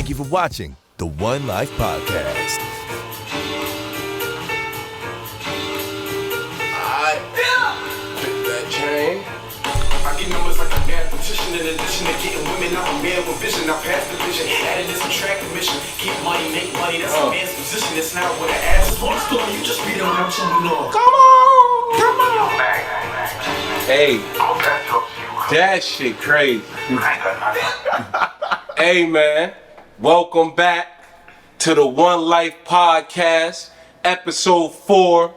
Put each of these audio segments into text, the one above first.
Thank you for watching the One Life Podcast. That chain. I get numbers like a mathematician. In addition to getting women, I'm a man with vision. I pass the vision. Added this subtractive mission. Keep money, make money. That's a man's position. It's not what I ask. As long as you just read on what I'm telling you. Come on. Hey, that shit crazy. Hey man, welcome back to the One Life Podcast, episode 4,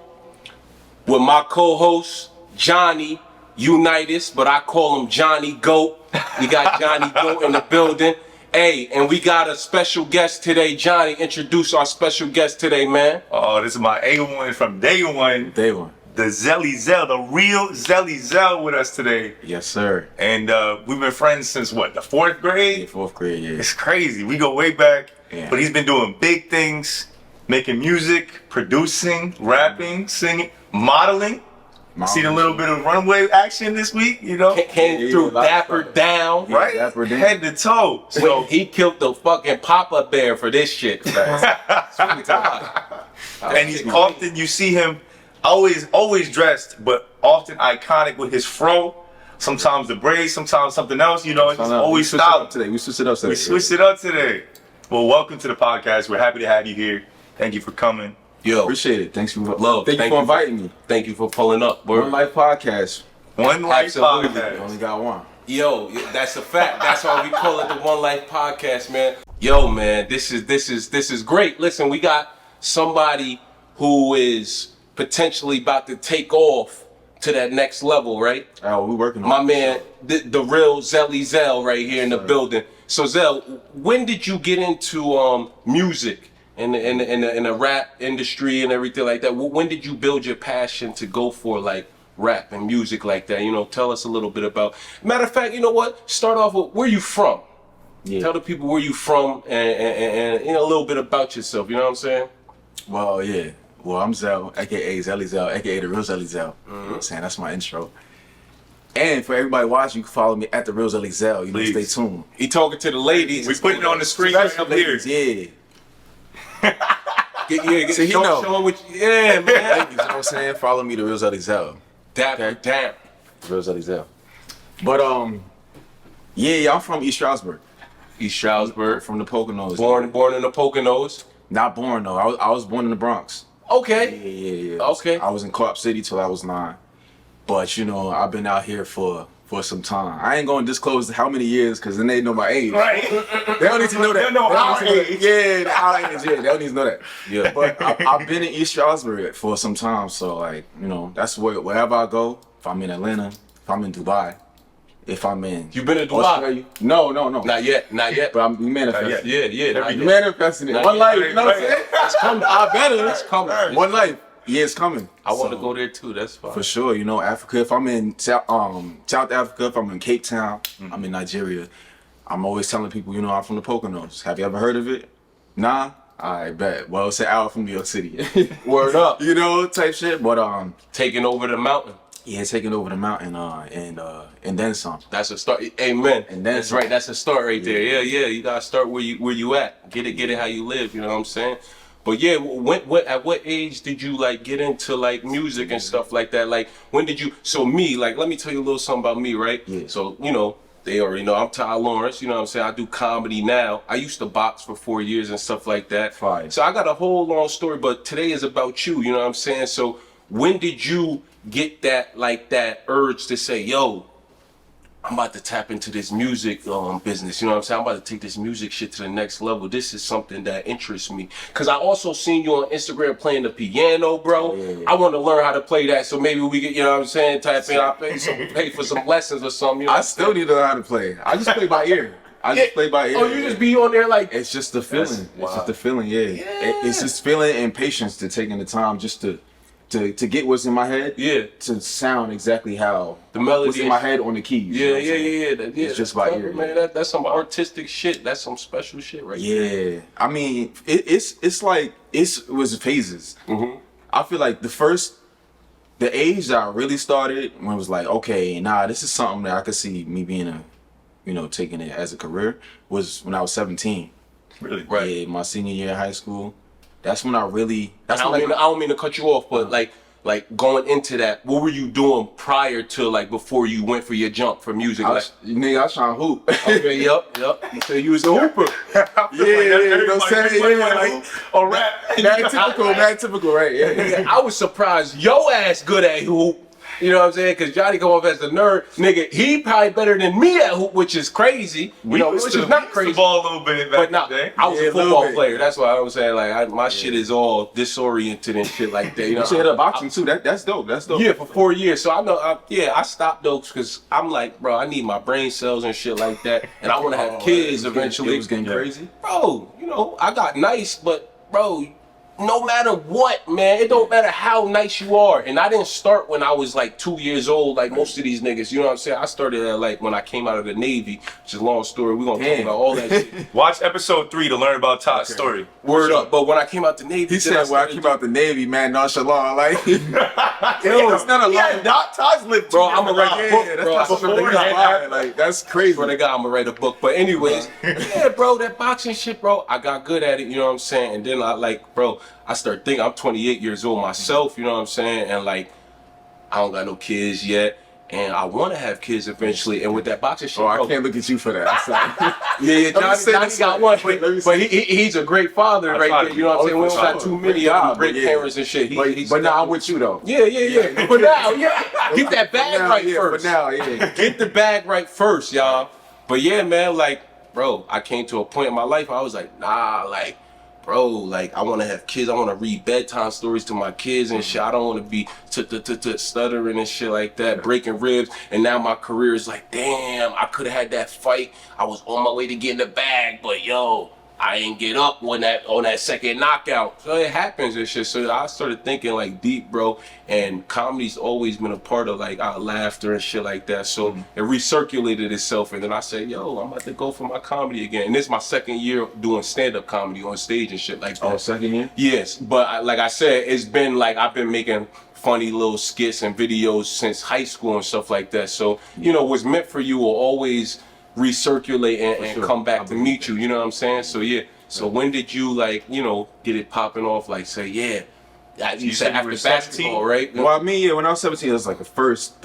with my co-host Johnny Unitas, but I call him Johnny Goat. We got Johnny Goat in the building. Hey, and we got a special guest today. Johnny, introduce our special guest today, man. Oh, this is my A1 from day one. Day one. The ZellyZel, the real ZellyZel with us today. Yes, sir. And we've been friends since what, the 4th grade? Yeah, 4th grade, yeah. It's crazy. We go way back. Yeah. But he's been doing big things, making music, producing, rapping, singing, modeling. Seen a little bit of runway action this week, you know? Came through Dapper Down. Right? Dapper Down. Head to toe. So he killed the fucking Papa Bear for this shit. and he's often, you see him always dressed, but often iconic with his fro. Sometimes the braids, sometimes something else, you know, it's always stylish. We switched it up today. We switched it up today. Well, welcome to the podcast. We're happy to have you here. Thank you for coming. Yo, Appreciate it. Thanks for love. Thank you for inviting me. Thank you for pulling up. One Life Podcast. One Life Absolutely. Podcast. We only got one. Yo, that's a fact. That's why we call it the One Life Podcast, man. Yo, man, this is great. Listen, we got somebody who is potentially about to take off to that next level, right? Oh, we working on My it. man, the real ZellyZel right here in the building. So Zell, when did you get into music and the rap industry and everything like that? When did you build your passion to go for like rap and music like that? You know, tell us a little bit about. Matter of fact, you know what? Start off with where you from. Yeah. Tell the people where you from and you know a little bit about yourself. You know what I'm saying? Well, yeah. Well, I'm Zell, aka ZellyZel, aka theRealZellyZel. You know what I'm saying? That's my intro. And for everybody watching, you can follow me at theRealZellyZel. You know, Please. stay tuned. He talking to the ladies. We put it on the screen right up here. Yeah. See, he know. Show what yeah, man. Ladies, you know what I'm saying? Follow me, theRealZellyZel. Damn. theRealZellyZel. But, yeah, I'm from East Stroudsburg. East Stroudsburg. From the Poconos. Born in the Poconos. Not born, though. I was born in the Bronx. Okay. Yeah. Okay. I was in Co-op City till I was 9. But, you know, I've been out here for some time. I ain't going to disclose how many years because then they know my age. Right. They don't need to know that. They know our age. Yeah, our age. Yeah, they don't need to know that. Yeah. But I've been in East Stroudsburg for some time. So, like, you know, that's wherever I go. If I'm in Atlanta, if I'm in Dubai, if I'm in You been to Dubai? Australia. No. Not yet. But I'm manifesting. Yeah. Not yet. Manifesting it. Not One yet. life. You know what I'm saying? It's coming. I better. It's coming. One life. Yeah, it's coming. I want to So, go there too. That's fine. for sure. You know, Africa. If I'm in South Africa, if I'm in Cape Town, I'm in Nigeria. I'm always telling people, you know, I'm from the Poconos. Have you ever heard of it? Nah. I bet. Well, it's an hour from New York City. Word up. You know, type shit. But Taking over the mountain. yeah, taking over the mountain and then some. That's a start. Amen. And then that's some. right. That's a start right there. Yeah. You gotta start where you at. Get it how you live. You know what I'm saying? But yeah, at what age did you like get into like music and stuff like that? Like when did you? So me, like, let me tell you a little something about me, right? Yeah. So you know, they already know I'm Ty Lawrence. You know what I'm saying? I do comedy now. I used to box for 4 years and stuff like that. Fire. So I got a whole long story, but today is about you. You know what I'm saying? So when did you get that urge to say, yo, I'm about to tap into this music business, you know what I'm saying? I'm about to take this music shit to the next level. This is something that interests me. Cause I also seen you on Instagram playing the piano, bro. Yeah. I want to learn how to play that, so maybe we get, you know what I'm saying, type in, I'll pay for some lessons or something. You know I still need to learn how to play. I just play by ear. I just play by ear. Oh, you just be on there like It's just the feeling. wow. It's just the feeling. Yeah. It's just feeling and patience to taking the time just to get what's in my head. Yeah. To sound exactly how The melody what's in my head on the keys. Yeah, you know what I'm saying? yeah. It's just that's by clever, ear, man. yeah. That's some artistic shit. That's some special shit right there. Yeah, I mean, it's like it was phases. I feel like the age that I really started when it was like, okay, nah, this is something that I could see me being taking it as a career was when I was 17. Really? Right. Yeah, my senior year of high school. That's when I really. I don't mean to cut you off, but like going into that, what were you doing prior to like before you went for your jump for music? I was trying to hoop. Okay, yep. You said you was a hooper. You know what I'm saying? Yeah, like, or rap. mad typical, right? Yeah. I was surprised yo ass good at hoop. You know what I'm saying? Because Johnny come off as the nerd. Nigga, he probably better than me at hoop, which is crazy. Which is not crazy. Ball a little bit back But no, in the day. I was a football player. That's why I was saying, like, my shit is all disoriented and shit like that. You know, You should hit up boxing too. That's dope. That's dope. Yeah, for 4 years. So I know, I stopped those because I'm like, bro, I need my brain cells and shit like that. And I want to have kids eventually. It was getting crazy. Bro, you know, I got nice, but bro, no matter what, man, it don't matter how nice you are. And I didn't start when I was like 2 years old, like most of these niggas. You know what I'm saying? I started at like when I came out of the Navy, which is a long story. We're gonna talk about all that shit. Watch episode 3 to learn about Todd's story. Word up. But when I came out the Navy, He said when I came out the Navy, man, nonchalant, like, it's not a lot. Yeah, not Todd's lived. Bro, I'm gonna write a book, Yeah, bro. that's not something like, that's crazy. Swear to God, I'm gonna write a book. But anyways, yeah, bro, that boxing shit, bro, I got good at it, you know what I'm saying? And then I started thinking, I'm 28 years old myself, you know what I'm saying? And like, I don't got no kids yet. And I want to have kids eventually. And with that boxing shit, I bro, can't look at you for that. Johnny got one, but he's a great father right there. You know what I'm saying? We don't got too many great parents and shit. But now I'm with you though. Yeah. But now, get that bag right first. For now, yeah. Get the bag right first, y'all. But yeah, man, like, bro, I came to a point in my life where I was like, nah, like, bro, like, I want to have kids. I want to read bedtime stories to my kids and shit. I don't want to be stuttering and shit like that, breaking ribs. And now my career is like, damn, I could have had that fight. I was on my way to getting the bag, but yo, I ain't get up on that second knockout. So it happens and shit. So I started thinking like deep, bro. And comedy's always been a part of like our laughter and shit like that. So it recirculated itself. And then I said, yo, I'm about to go for my comedy again. And this is my second year doing stand-up comedy on stage and shit like that. Oh, second year? Yes, but like I said, it's been like I've been making funny little skits and videos since high school and stuff like that. So, you know, what's meant for you will always recirculate and come back to meet you, you know what I'm saying? So yeah, so when did you like, you know, get it popping off, like say, yeah, you said after basketball, right? Well, I mean, yeah, when I was 17, it was like the first,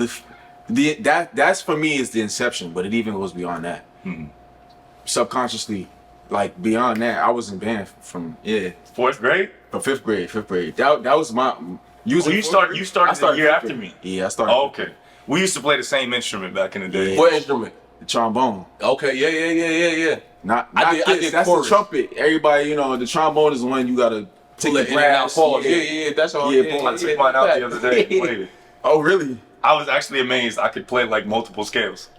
that's for me is the inception, but it even goes beyond that. Subconsciously, like beyond that, I was in band from, 4th grade? From fifth grade. That was my, You started the year after me. Yeah, I started. Oh, okay. We used to play the same instrument back in the day. What instrument? The trombone. Okay, yeah. I did that's chorus. the trumpet. Everybody, you know, the trombone is the one you gotta take the brass. Yeah, that's all. I took mine out the other day and played it. Oh, really? I was actually amazed I could play like multiple scales.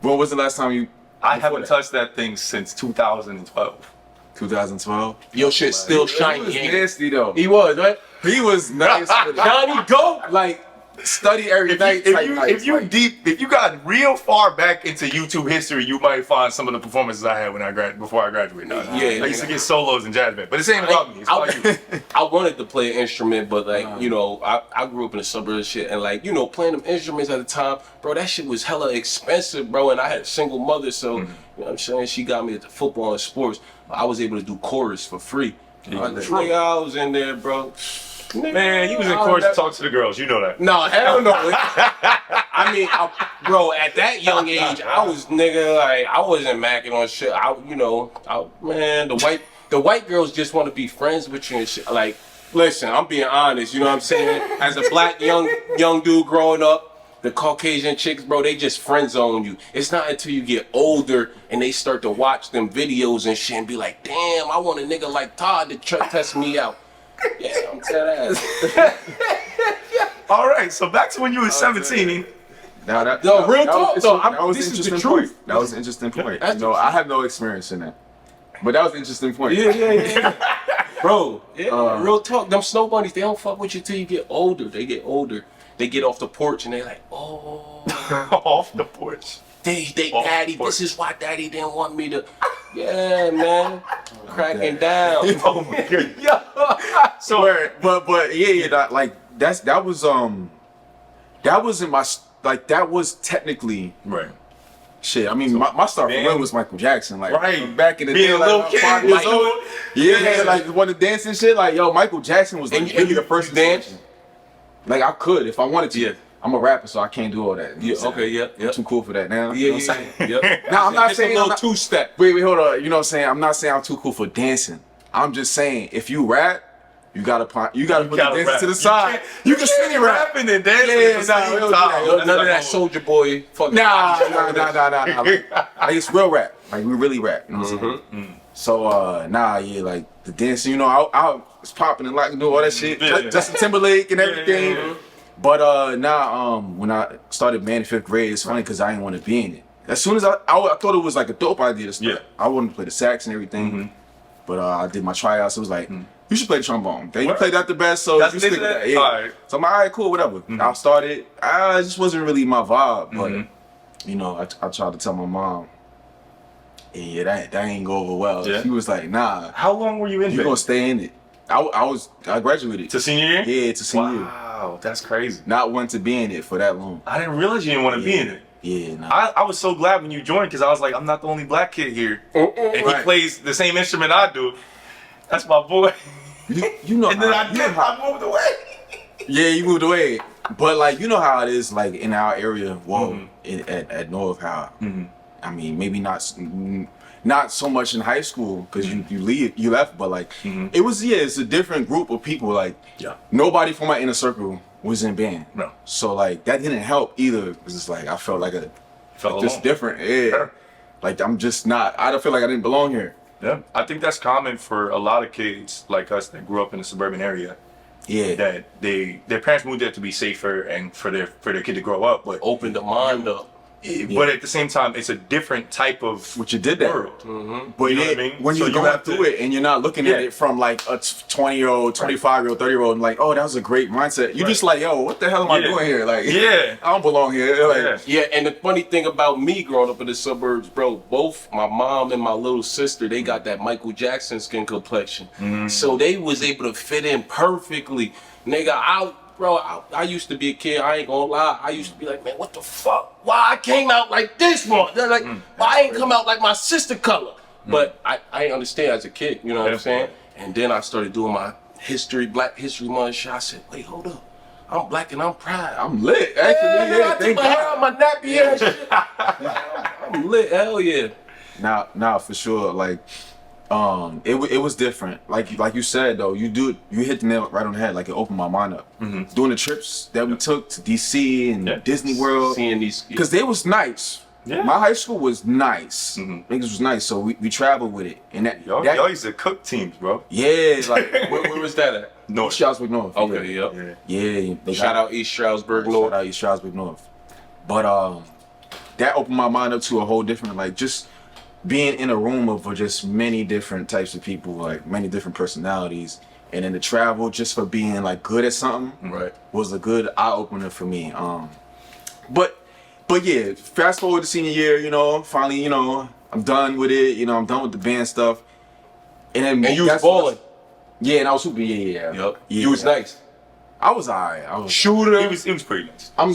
When was the last time you? I haven't touched that thing since 2012. 2012. Your shit still He shiny. was ain't it? nasty though. He was, right? He was nice. Johnny, go! Like study every night. If you got real far back into YouTube history, you might find some of the performances I had before I graduated. I used to get solos in jazz band, but it's ain't about me. It's about you. I wanted to play an instrument, but like, you know, I grew up in the suburbs and shit, and like, you know, playing them instruments at the time, bro, that shit was hella expensive, bro, and I had a single mother, so, you know what I'm saying, she got me into football and sports. I was able to do chorus for free. I was in there, bro. Man, you was in chorus to talk to the girls, you know that. No, hell no. I mean, bro, at that young age, I was like, I wasn't macking on shit. Man, the white girls just want to be friends with you and shit. Like, listen, I'm being honest, you know what I'm saying? As a black young dude growing up, the Caucasian chicks, bro, they just friend zone you. It's not until you get older and they start to watch them videos and shit and be like, damn, I want a nigga like Todd to test me out. Yeah, I'm dead ass. All right, so back to when you were 17. Real talk though. This is the truth. That was an interesting point. I have no experience in that, but that was an interesting point. Yeah. Bro, real talk. Them snow bunnies, they don't fuck with you till you get older. They get older. They get off the porch and they like, oh. Off the porch. Daddy, this is why Daddy didn't want me to. Yeah, man. Cracking down. Oh my god. So, but that was in my, like, that was technically right. Shit, I mean, my start for real was Michael Jackson. Like, right. back in the Being day, a like, little I'm kid, 5 years like, old. Yeah, like, when the dancing shit, like, yo, Michael Jackson was like, And really you the first dance? Like, I could if I wanted to. Yeah. I'm a rapper, so I can't do all that. You know what I'm Okay, saying? yep. I'm too cool for that now. Yeah, you know what I'm saying? Yep. Now, I'm not It's saying a little I'm not, two-step. Wait, hold on. You know what I'm saying? I'm not saying I'm too cool for dancing. I'm just saying, if you rap, you gotta put the dancing rap. to the side. You can can't sing rap. rapping and dancing Yeah, at the same we don't do time. that. None of that Soldier Boy fucking. Nah. Like, it's real rap. Like, we really rap. You know what I'm saying? So, like, the dancing, you know, I was popping and like do all that shit. Yeah. Like, Justin Timberlake and everything. Yeah. But now, when I started band in 5th grade, it's funny because I didn't want to be in it. As soon as I thought it was like a dope idea to start. Yeah. I wanted to play the sax and everything. But I did my tryouts. It was like, you should play the trombone. You played that the best, so That's you stick with that? that. Yeah. All right. So I'm like, all right, cool, whatever. I started. It just wasn't really my vibe. But, you know, I tried to tell my mom, yeah, that ain't go over well. Yeah. She was like, nah, How long were you in you band? gonna stay in it. I graduated. To senior year? Yeah, to senior year. Wow, that's crazy. Not want to be in it for that long. I didn't realize you didn't want to be in it. Yeah, nah. I was so glad when you joined because I was like, I'm not the only black kid here. And he Right. plays the same instrument I do. That's my boy. You know And then how, I moved away. yeah, you moved away. But like, you know how it is like in our area, at North, how I mean, maybe not so much in high school because you left, but like it's a different group of people. Like nobody from my inner circle was in band. No. So like that didn't help either because it's like I felt like just different. Yeah. Sure. Like I'm just not. I don't feel like I didn't belong here. Yeah, I think that's common for a lot of kids like us that grew up in a suburban area. Yeah. That their parents moved there to be safer and for their kid to grow up, but Open the mind up. but at the same time, it's a different type of Which you did that. world. But You know yeah, what I mean? when So you're you going have through to- it and you're not looking at Yeah. it from like a 20-year-old, 25-year-old, 30-year-old, and like, oh, that was a great mindset. You're just like, yo, what the hell am I Yeah. doing here? Like, Yeah. I don't belong here. Like, Yeah, and the funny thing about me growing up in the suburbs, bro, both my mom and my little sister, they got that Michael Jackson skin complexion. So they was able to fit in perfectly. Nigga, I used to be a kid, I ain't gonna lie. I used to be like, man, what the fuck? Why I came out like this one? They're like, why I ain't come out like my sister color? But I didn't understand as a kid, you know what I'm saying? And then I started doing my Black History Month shit. I said, wait, hold up. I'm black and I'm proud. I'm lit. Actually, yeah, I took thank my hair God. out, my nappy hair and shit. I'm lit, hell yeah. Now, for sure, like, it was different. Like you said though, you hit the nail right on the head. Like it opened my mind up. Doing the trips that we took to DC and Disney World, Seeing these, because they was nice. Yeah. My high school was nice. Niggas was nice, so we traveled with it. And Y'all used to cook teams, bro. yeah, like where was that at? North. Stroudsburg North. Okay, yeah. yep. Yeah, they Shout got- out East Stroudsburg Shout North. out East Stroudsburg North. But that opened my mind up to a whole different, like, just being in a room of just many different types of people, like many different personalities, and then the travel just for being like good at something, Right. was a good eye opener for me. But yeah, fast forward to senior year, you know, finally, you know, I'm done with it. You know, I'm done with the band stuff. And then And you was that's- balling. Yeah, and I was super. Yeah. Yep. Yeah. You was nice. I was alright. I was Shooter. It was pretty nice. I'm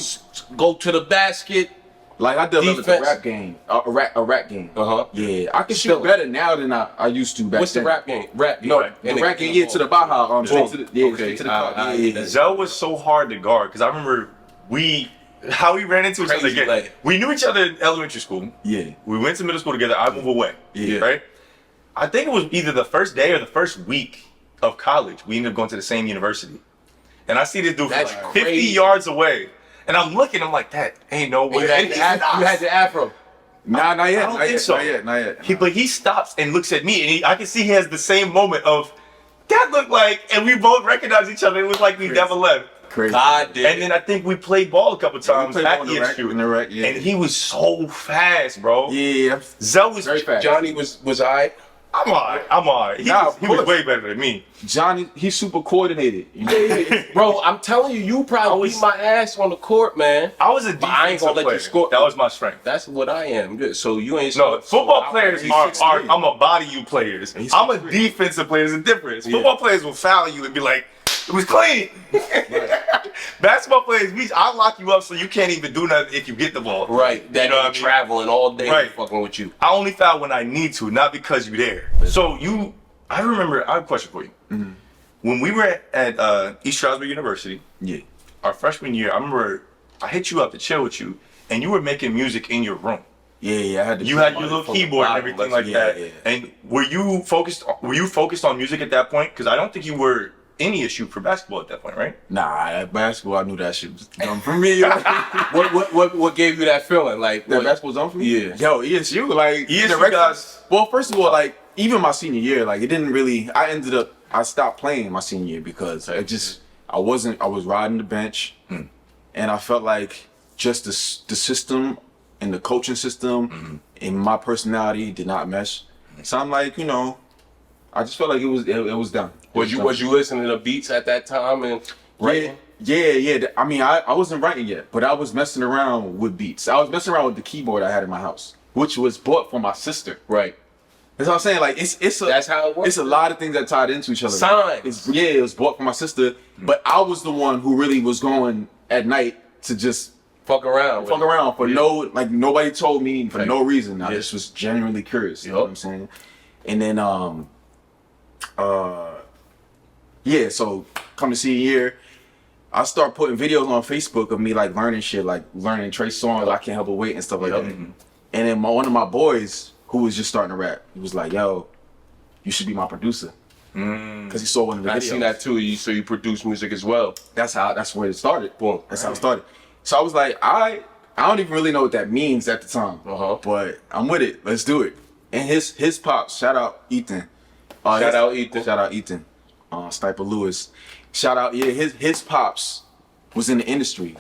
Go to the basket. like I developed Defense. a rap game, a rap game. Uh-huh. Yeah, I can Still- shoot better now than I used to back What's the then. rap game? Rap. No, The rap game, yeah, to the Baja, straight to the, yeah, Okay, straight to the car. I Yeah, get that. Zell was so hard to guard because I remember how we ran into each other Crazy, again. like- We knew each other in elementary school. yeah. We went to middle school together. I moved away. Yeah. Right? I think it was either the first day or the first week of college. We ended up going to the same university. And I see this dude from That's like 50 crazy. yards away. And I'm looking, I'm like, that ain't no way. You had, And the he's af- you not. had the afro. Nah, not yet. I don't not think yet, so. Not yet. But he stops and looks at me, and I can see he has the same moment of, that looked like, and we both recognize each other. It looked like we never left. Crazy. God damn. And then I think we played ball a couple times played at ball in the rack, ESU. in the rack, yeah. And he was so fast, bro. Yeah, Zell was very fast. Johnny was alright. I'm alright. He, Nah, was, of he was course. way better than me. Johnny, he's super coordinated. You know? Bro, I'm telling you, you probably beat my ass on the court, man. I was a But I ain't defensive gonna let you player. score. That was my strength. That's what I am. Good. So you ain't. No, football players he's are 6'3". I'm a body you players. He's I'm a 6'3". defensive player. There's a difference. Yeah. Football players will foul you and be like, It was clean. Basketball players, I'll lock you up so you can't even do nothing if you get the ball. Right. That you know what I mean? Traveling all day, right. fucking with you. I only foul when I need to, not because you're there. So I remember. I have a question for you. Mm-hmm. When we were at East Stroudsburg University, our freshman year, I remember I hit you up to chill with you, and you were making music in your room. Yeah, I had. You had your little keyboard and everything like that. Yeah. And were you focused on music at that point? Because I don't think you were any issue for basketball at that point, right? Nah, at basketball, I knew that shit was dumb for me. What gave you that feeling? Like that basketball's dumb for me? Yeah. Yo, ESU, like ESU guys. Well, first of all, like even my senior year, like it didn't really. I stopped playing my senior year because I was riding the bench, and I felt like just the system and the coaching system and my personality did not mesh. So I'm like, I just felt like it was done. Was you listening to beats at that time and writing? Yeah. I mean, I wasn't writing yet, but I was messing around with beats. I was messing around with the keyboard I had in my house, which was bought for my sister. Right. That's what I'm saying. Like that's how it works. It's a lot of things that tied into each other. Signs. It was bought for my sister, but I was the one who really was going at night to just fuck around for nobody told me for no reason. I just was genuinely curious. You know what I'm saying? And then so come to senior year, I start putting videos on Facebook of me like learning shit, like learning Trey songs, I Can't Help But Wait and stuff like that. And then one of my boys who was just starting to rap, he was like, "Yo, you should be my producer." Because he saw one of the videos. I seen that too. So you produce music as well. That's where it started. Boom. That's how it started. So I was like, I don't even really know what that means at the time, but I'm with it. Let's do it. And his pops, shout out Ethan. Shout out Ethan. Sniper Lewis. Shout out, his pops was in the industry,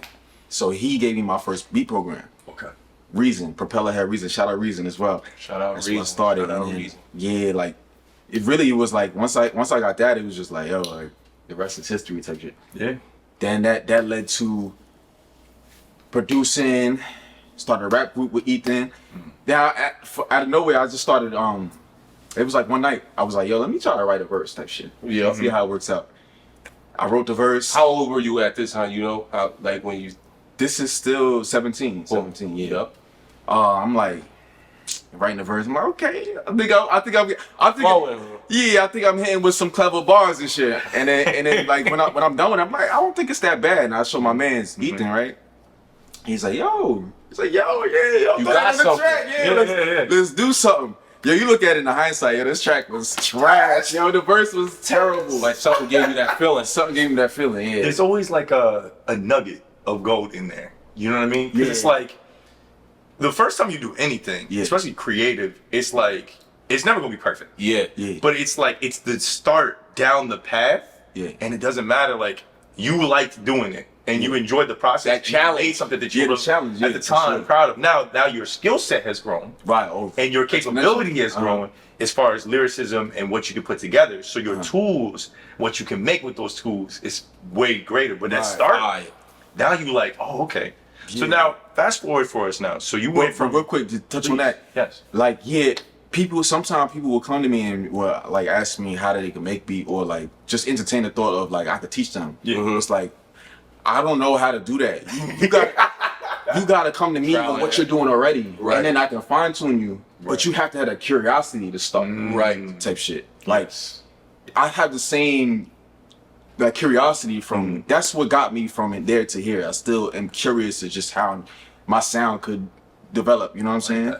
so he gave me my first beat program. Okay. Reason, Propeller had Reason. Shout out Reason as well. Shout out That's Reason. When I started. Shout out and then, Reason. Yeah, like it really was like once I got that, it was just like, yo, like the rest is history type shit. Yeah. Then that led to producing, started a rap group with Ethan. Then out of nowhere, I just started. It was like one night, I was like, yo, let me try to write a verse type shit. Yeah. See how it works out. I wrote the verse. How old were you at this time? How like when you? This is still 17. 17, yeah. Yep. I'm like writing the verse. I'm like, okay, I think I'm hitting with some clever bars and shit. And then like when I'm done with it, I'm like, I don't think it's that bad. And I show my man's Ethan, right? He's like, yo, yeah, you got something. Track. Yeah, let's do something. Yo, you look at it in the hindsight, yo, this track was trash. Yo, the verse was terrible. Like something gave you that feeling. Yeah. There's always like a nugget of gold in there. You know what I mean? Because it's like the first time you do anything, especially creative, it's like it's never gonna be perfect. Yeah. But it's like it's the start down the path. Yeah. And it doesn't matter. Like you liked doing it and you enjoyed the process. That challenge, you made something that you were challenge, at the time proud of. Now your skill set has grown. Right. And your capability has grown as far as lyricism and what you can put together. So your tools, what you can make with those tools is way greater. But that start, now you like, oh, okay. So now fast forward for us now. So you went from real quick to touch on that. Yes. Like sometimes people will come to me and will like ask me how they can make beat or like just entertain the thought of like I could teach them. Yeah. It's like I don't know how to do that. You gotta come to me with what you're doing already, and then I can fine tune you. But you have to have that curiosity to start, type shit. Like I have the same that curiosity from that's what got me from there to here. I still am curious to just how my sound could develop. You know what I'm saying?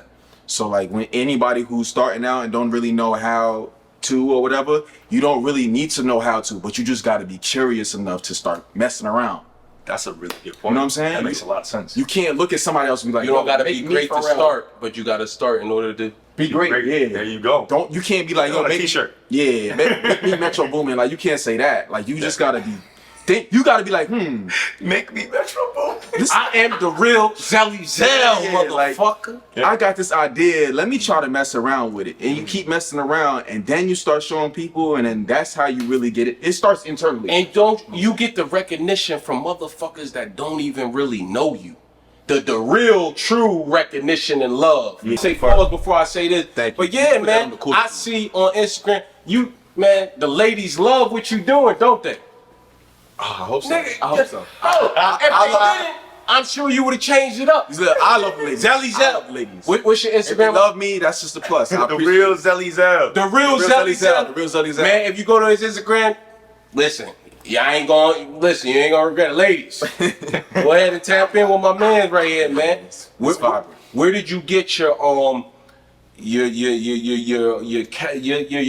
So like when anybody who's starting out and don't really know how to or whatever, you don't really need to know how to, but you just got to be curious enough to start messing around. That's a really good point. You know what I'm saying? That makes a lot of sense. You can't look at somebody else and be like, you don't gotta be great to start, but you gotta start in order to be great. Yeah, there you go. You can't be like, yo, make a t-shirt. Yeah, make me Metro Boomin. Like you can't say that. Like you just gotta be. You gotta be like, make me Metro Boomin. I am the real ZellyZel, motherfucker. Like, I got this idea. Let me try to mess around with it, and you keep messing around, and then you start showing people, and then that's how you really get it. It starts internally. And don't you get the recognition from motherfuckers that don't even really know you. The real, true recognition and love. Yeah. Say pause before I say this. Thank you. But yeah, man, I see on Instagram, the ladies love what you doing, don't they? I hope so. Nigga, I hope so. Oh, if they didn't, I'm sure you would have changed it up. He said, I love ladies. Zelly I Zel. love ladies. What's your If they Instagram? love me, that's just a plus. The real ZellyZel. The real ZellyZel. The real ZellyZel. Man, if you go to his Instagram, listen, you ain't gonna regret it. Ladies, go ahead and tap in with my man right here, man. Where did you get your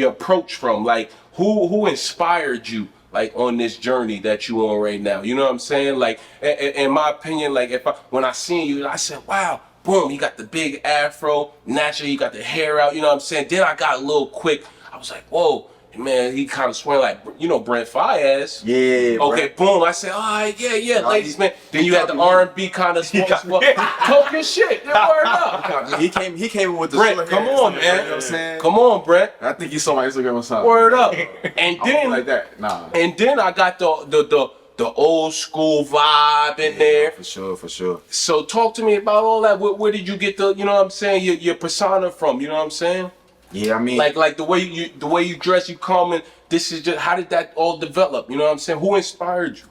approach from? Like, who inspired you, like, on this journey that you on right now? You know what I'm saying? Like, in my opinion, like, when I seen you, I said, wow, boom, you got the big afro, naturally you got the hair out, you know what I'm saying? Then I got a little quick, I was like, whoa, man, he kind of swung like, you know, Brent Fayez. Yeah. Okay, Brent. boom, I said, all right, yeah, ladies, man. Then you had the R&B kind of talk your shit, then word up. He came in with the Brent, short come hair, on, you know man. what I'm saying? Come on, Brent. I think you saw my Instagram or something. Word up. And I don't then like that. Nah. And then I got the old school vibe in there. For sure. So talk to me about all that. Where did you get the, you know what I'm saying, your persona from? You know what I'm saying? Yeah, I mean, like the way you dress, you come and this is just, how did that all develop? You know what I'm saying? Who inspired you?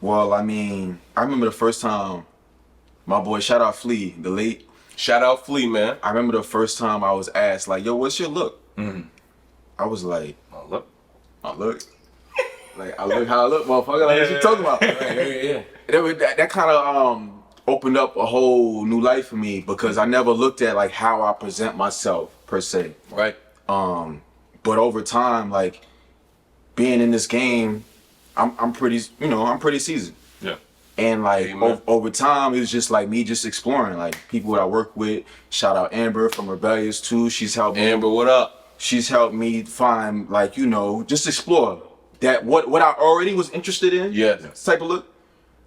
well, I mean, I remember the first time my boy, shout out Flea, the late. Shout out Flea, man. I remember the first time I was asked, like, yo, what's your look? I was like, Oh, look. I look. Like, I look how I look, motherfucker. Like, what you talking about? Yeah. That kind of opened up a whole new life for me because I never looked at, like, how I present myself, per se. Right. But over time, like, being in this game, I'm pretty seasoned. Yeah. And like Amen. over time, it was just like me just exploring, like people that I work with. Shout out Amber from Rebellious too. She's helped me. Amber, what up? She's helped me find, like, you know, just explore that what I already was interested in. Yeah. Type of look.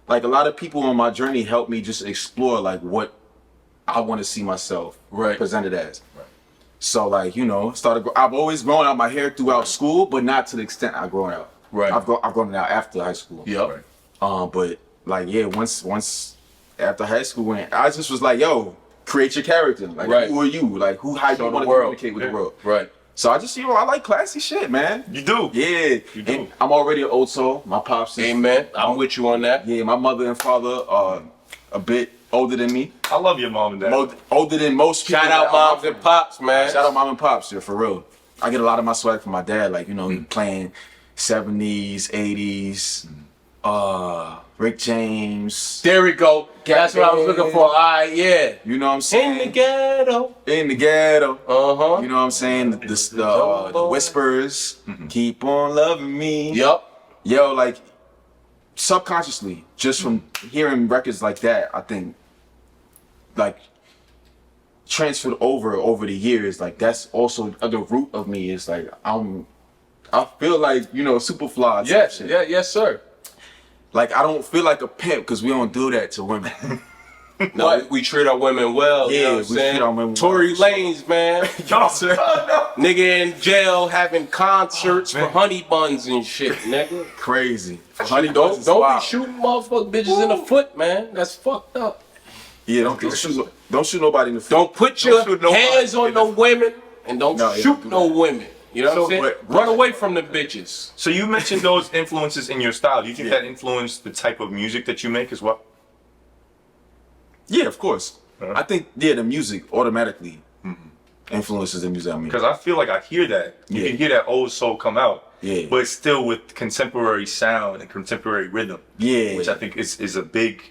Like a lot of people on my journey helped me just explore like what I want to see myself presented as. Right. So like, you know, I've always grown out my hair throughout school, but not to the extent I've grown out. Right. I've grown it out after high school. Yep. But like, yeah, once after high school went, I just was like, yo, create your character. Like, who are you? Like, how you want to communicate with the world? Right. So I just, I like classy shit, man. You do. Yeah. You do. And I'm already an old soul. My pops is, Amen. I'm with you on that. yeah, my mother and father are a bit older than me. I love your mom and dad. Older than most people. Shout out moms and pops, man. Shout out mom and pops, yeah, for real. I get a lot of my swag from my dad, like, you know, playing 70s, 80s, Rick James. There we go. That's what I was looking for. All right, yeah. You know what I'm saying? In the ghetto. In the ghetto. Uh-huh. You know what I'm saying? The whispers. Keep on loving me. Yup. Yo, like, subconsciously, just from hearing records like that, I think, like, transferred over the years, like, that's also the root of me. Is like, I feel like, you know, Superfly. Yes, shit. yes, sir. Like, I don't feel like a pimp because we don't do that to women. No, we treat our women well. Yeah, you know what I'm we saying? treat our women Tory well. Lanez, man. Y'all, sir. Nigga in jail having concerts for honey buns and shit, nigga. Crazy. Honey, Don't be shooting motherfucking bitches in the foot, man. That's fucked up. Yeah, don't shoot nobody in the foot. Don't put your shoot nobody hands on no women and don't No, yeah, shoot do no that. women. You know what I'm saying? but- Run away from the bitches. So you mentioned those influences in your style. Do you think that influenced the type of music that you make as well? Yeah, of course. I think, the music automatically influences the music I make. Because I feel like I hear that. You Yeah. can hear that old soul come out. Yeah. But it's still with contemporary sound and contemporary rhythm. Yeah. Which I think is a big,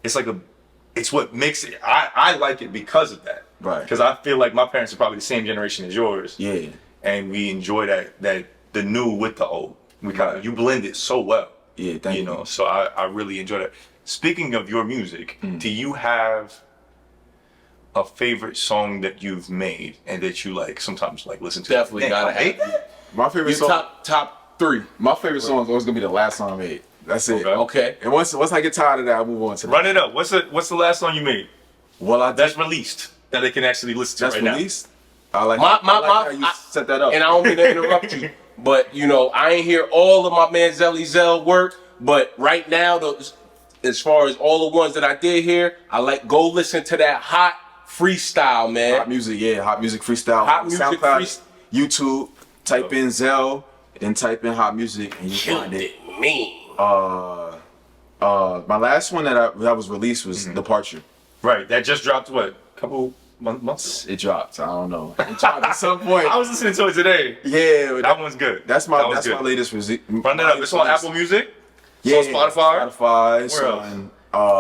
it's what makes it, I like it because of that. Right. Because I feel like my parents are probably the same generation as yours. Yeah. And we enjoy that the new with the old. We kind of, you blend it so well. Yeah, thank you. You know, so I really enjoy that. Speaking of your music, do you have a favorite song that you've made and that you like sometimes like listen to? Definitely Damn, gotta I hate have that. My favorite your song. top three. My favorite song is always gonna be the last song I made. That's it. Okay. And once I get tired of that, I move on to the Run it up. What's the last song you made Well, I that's released that they can actually listen to that's right released. I like My- how you set that up. And I don't mean to interrupt you, but you know, I ain't hear all of my man ZellyZel work, but right now, as far as all the ones that I did hear, I like go listen to that hot freestyle, man. Hot music, yeah, hot music freestyle. Hot music SoundCloud, YouTube, type in Zell, then type in hot music, and you Killed find it. it, mean. My last one that was released was Departure. Right. That just dropped what? Couple months? It dropped. I don't know. It dropped at some point. I was listening to it today. Yeah, That one's good. That's my That was my latest release. Run that up. It's on Apple Music. Yeah, It's on Spotify. Spotify. It's Where on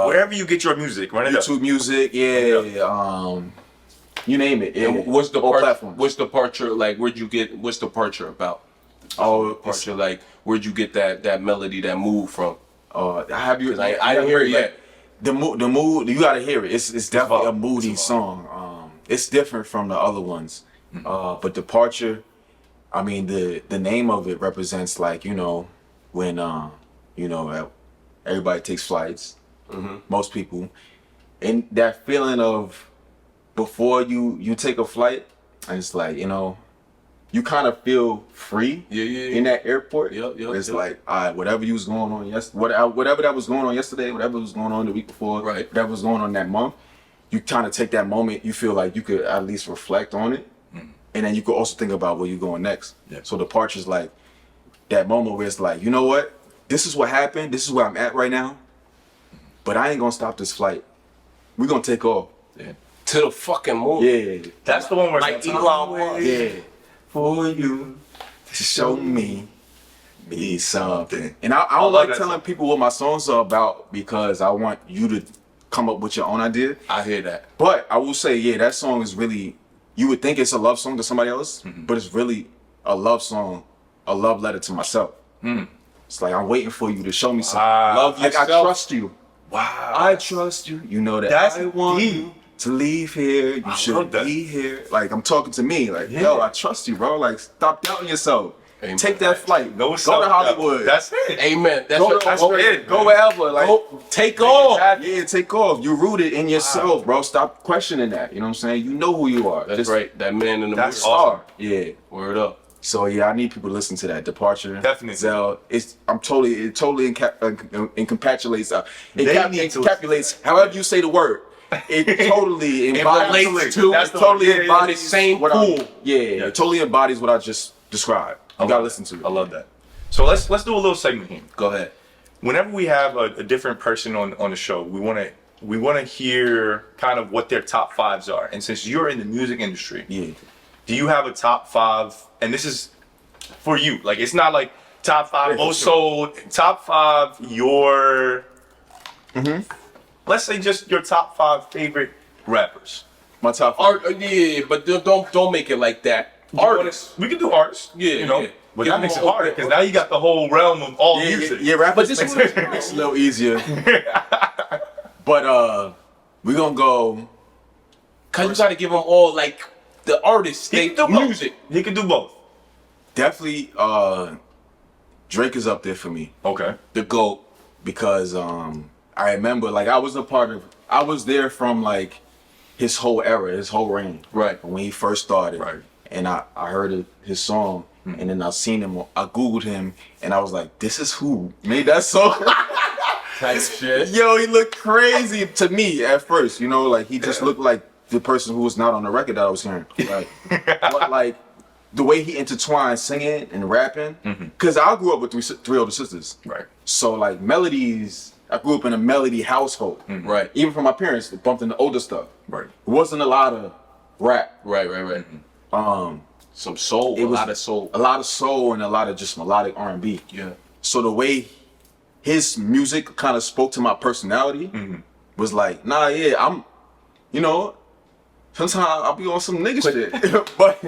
Wherever you get your music, run it up. YouTube Music. Yeah. You name it. Yeah. What's All platforms. What's Departure like? What's Departure about? Departure, like, where'd you get that melody, that move from? I have you. I didn't hear it yet. The mood. You gotta hear it. It's definitely a moody song. It's different from the other ones. But Departure, I mean, the name of it represents, like, when everybody takes flights. Most people, and that feeling of before you take a flight, and it's like, you kind of feel free in that airport. It's like, all right, whatever you was going on whatever that was going on yesterday, whatever was going on the week before, right, whatever was going on that month, you kind of take that moment, you feel like you could at least reflect on it, and then you could also think about where you're going next. So Departure is like that moment where it's like, you know what, this is what happened, this is where I'm at right now, but I ain't gonna stop this flight. We're gonna take off. To the fucking moon. Yeah. That's the one where Like Elon Musk. Yeah. For you to show me something. And I don't like telling people what my songs are about because I want you to come up with your own idea. I hear that. But I will say, that song is really, you would think it's a love song to somebody else, but it's really a love song, a love letter to myself. It's like, I'm waiting for you to show me something. Love like, yourself. I trust you. Wow. I trust you. You know that That's I want deep. you to leave here. You should be here. Like, I'm talking to me. Like, yo, I trust you, bro. Like, stop doubting yourself. Amen. Take that flight. No Go to self-doubt. Hollywood. That's it. Amen. Go wherever. Like, Take off. Yeah, take off. You're rooted in yourself, bro. Stop questioning that. You know what I'm saying? You know who you are. That's right. That man in the That's mirror. awesome. Yeah. Word up. So I need people to listen to that. Departure. Definitely. Zell. It totally encapsulates. They need to Encapsulates. However you say the word. It totally embodies. relates to- It totally embodies the same what pool. It totally embodies what I just described. You gotta listen to it. I love that. So let's do a little segment here. Go ahead. Whenever we have a different person on the show, we want to hear kind of what their top fives are. And since you're in the music industry, do you have a top five? And this is for you. Like, it's not like top five most sold. Top five your. Let's say just your top five favorite rappers. My top five. But don't make it like that. Artists. We can do artists. Yeah. But Give that makes it them a- harder because now you got the whole realm of all music. Rappers But this makes one- it makes it a little easier. But we're gonna go. Cause you gotta give them all, like, the artists, He they can do both. music. He can do both. Definitely, Drake is up there for me Okay. The GOAT. because I remember, like, I was there from, like, his whole era, his whole reign. Right. When he first started. Right. And I heard his song, and then I seen him, I Googled him, and I was like, this is who made that song? Type shit. Yo, he looked crazy to me at first, like, he just looked like the person who was not on the record that I was hearing. Like, but, like, the way he intertwined singing and rapping, because I grew up with three older sisters. Right. So, like, melodies, I grew up in a melody household. Right. Even from my parents, they bumped into older stuff. Right. It wasn't a lot of rap. Right. Some soul, It a was lot of soul. A lot of soul and a lot of just melodic R&B. Yeah. So the way his music kind of spoke to my personality was like, I'm, sometimes I'll be on some nigga shit. but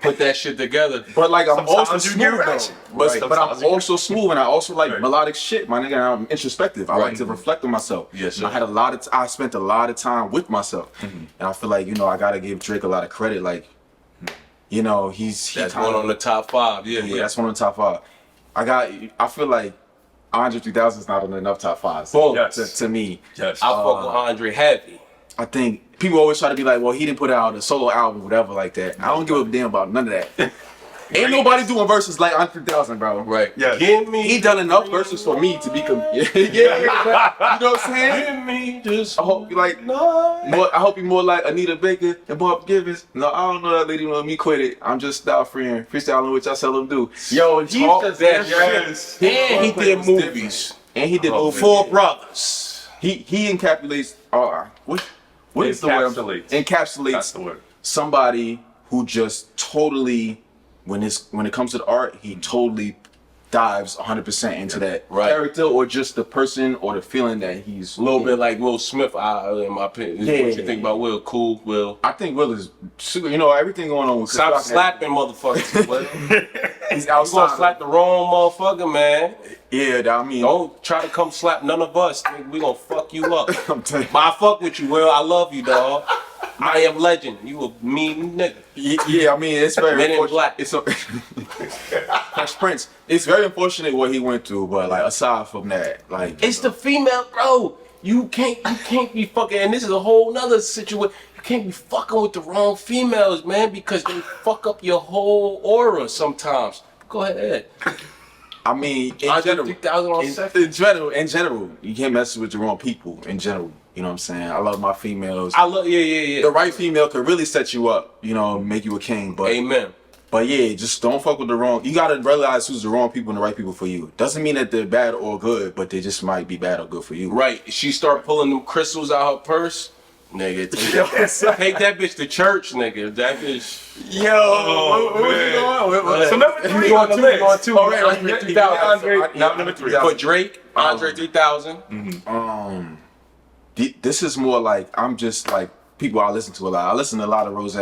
Put that shit together. like, I'm Sometimes also you smooth get though. ratchet. But Right. I'm Sometimes you also smooth, and I also like Right. melodic shit, my nigga. I'm introspective. I like to reflect on myself. Yes, sir. I spent a lot of time with myself, and I feel like I gotta give Drake a lot of credit. Like, That's one on the top five. Yeah. that's one of the top five. I feel like Andre 3000 is not on enough top fives. Boom. Yes. To me, Yes. I fuck with Andre heavy. I think people always try to be like, well, he didn't put out a solo album, whatever, like that. I don't give a damn about none of that. Ain't nobody doing verses like Andre 3000, bro. Right. Yes. Give me. He done enough verses for me to be you know what I'm saying? Give me just. I hope you like I hope you more like Anita Baker and Bob Givens. No, I don't know that lady. Let me quit it. I'm just style freeing, freestyling, which I seldom do. Yo, he's just that yes. And he did movies. And he did movies. Four Brothers. He encapsulates. What is the word? Encapsulates. That's the word. Somebody who just totally, when it comes to the art, he totally dives 100% into that character or just the person or the feeling that he's A little bit like Will Smith, in my opinion. Yeah. What you think about Will? Cool, Will. I think Will is super, everything going on with Stop Chris Rock. slapping motherfuckers, Will. He's You gonna outside. slap the wrong motherfucker, man. Yeah, I mean, Don't try to come slap none of us. Nigga. We gonna fuck you up. I'm telling you. But I fuck with you, Will. I love you, dog. I am legend. You a mean nigga. Yeah, I mean, it's very Men in unfortunate. Black. It's Fresh Prince. It's very unfortunate what he went through, but like aside from that, like It's the female, bro. You can't be fucking, and this is a whole nother situation. You can't be fucking with the wrong females, man, because they fuck up your whole aura sometimes. Go ahead. I mean, Andre 3000 on second. in general, you can't mess with the wrong people. In general, you know what I'm saying. I love my females. I love, yeah. The right female could really set you up, make you a king. But Amen. But yeah, just don't fuck with the wrong. You gotta realize who's the wrong people and the right people for you. Doesn't mean that they're bad or good, but they just might be bad or good for you. Right. She start pulling them crystals out her purse. Nigga, take that bitch to church, nigga. That bitch. Yo, where was So number 3 You on the list. going two. Oh, right, Andre right. 3000. Now number 3. For Drake, Andre 3000. This is more like I'm just like people I listen to a lot. I listen to a lot of Rose.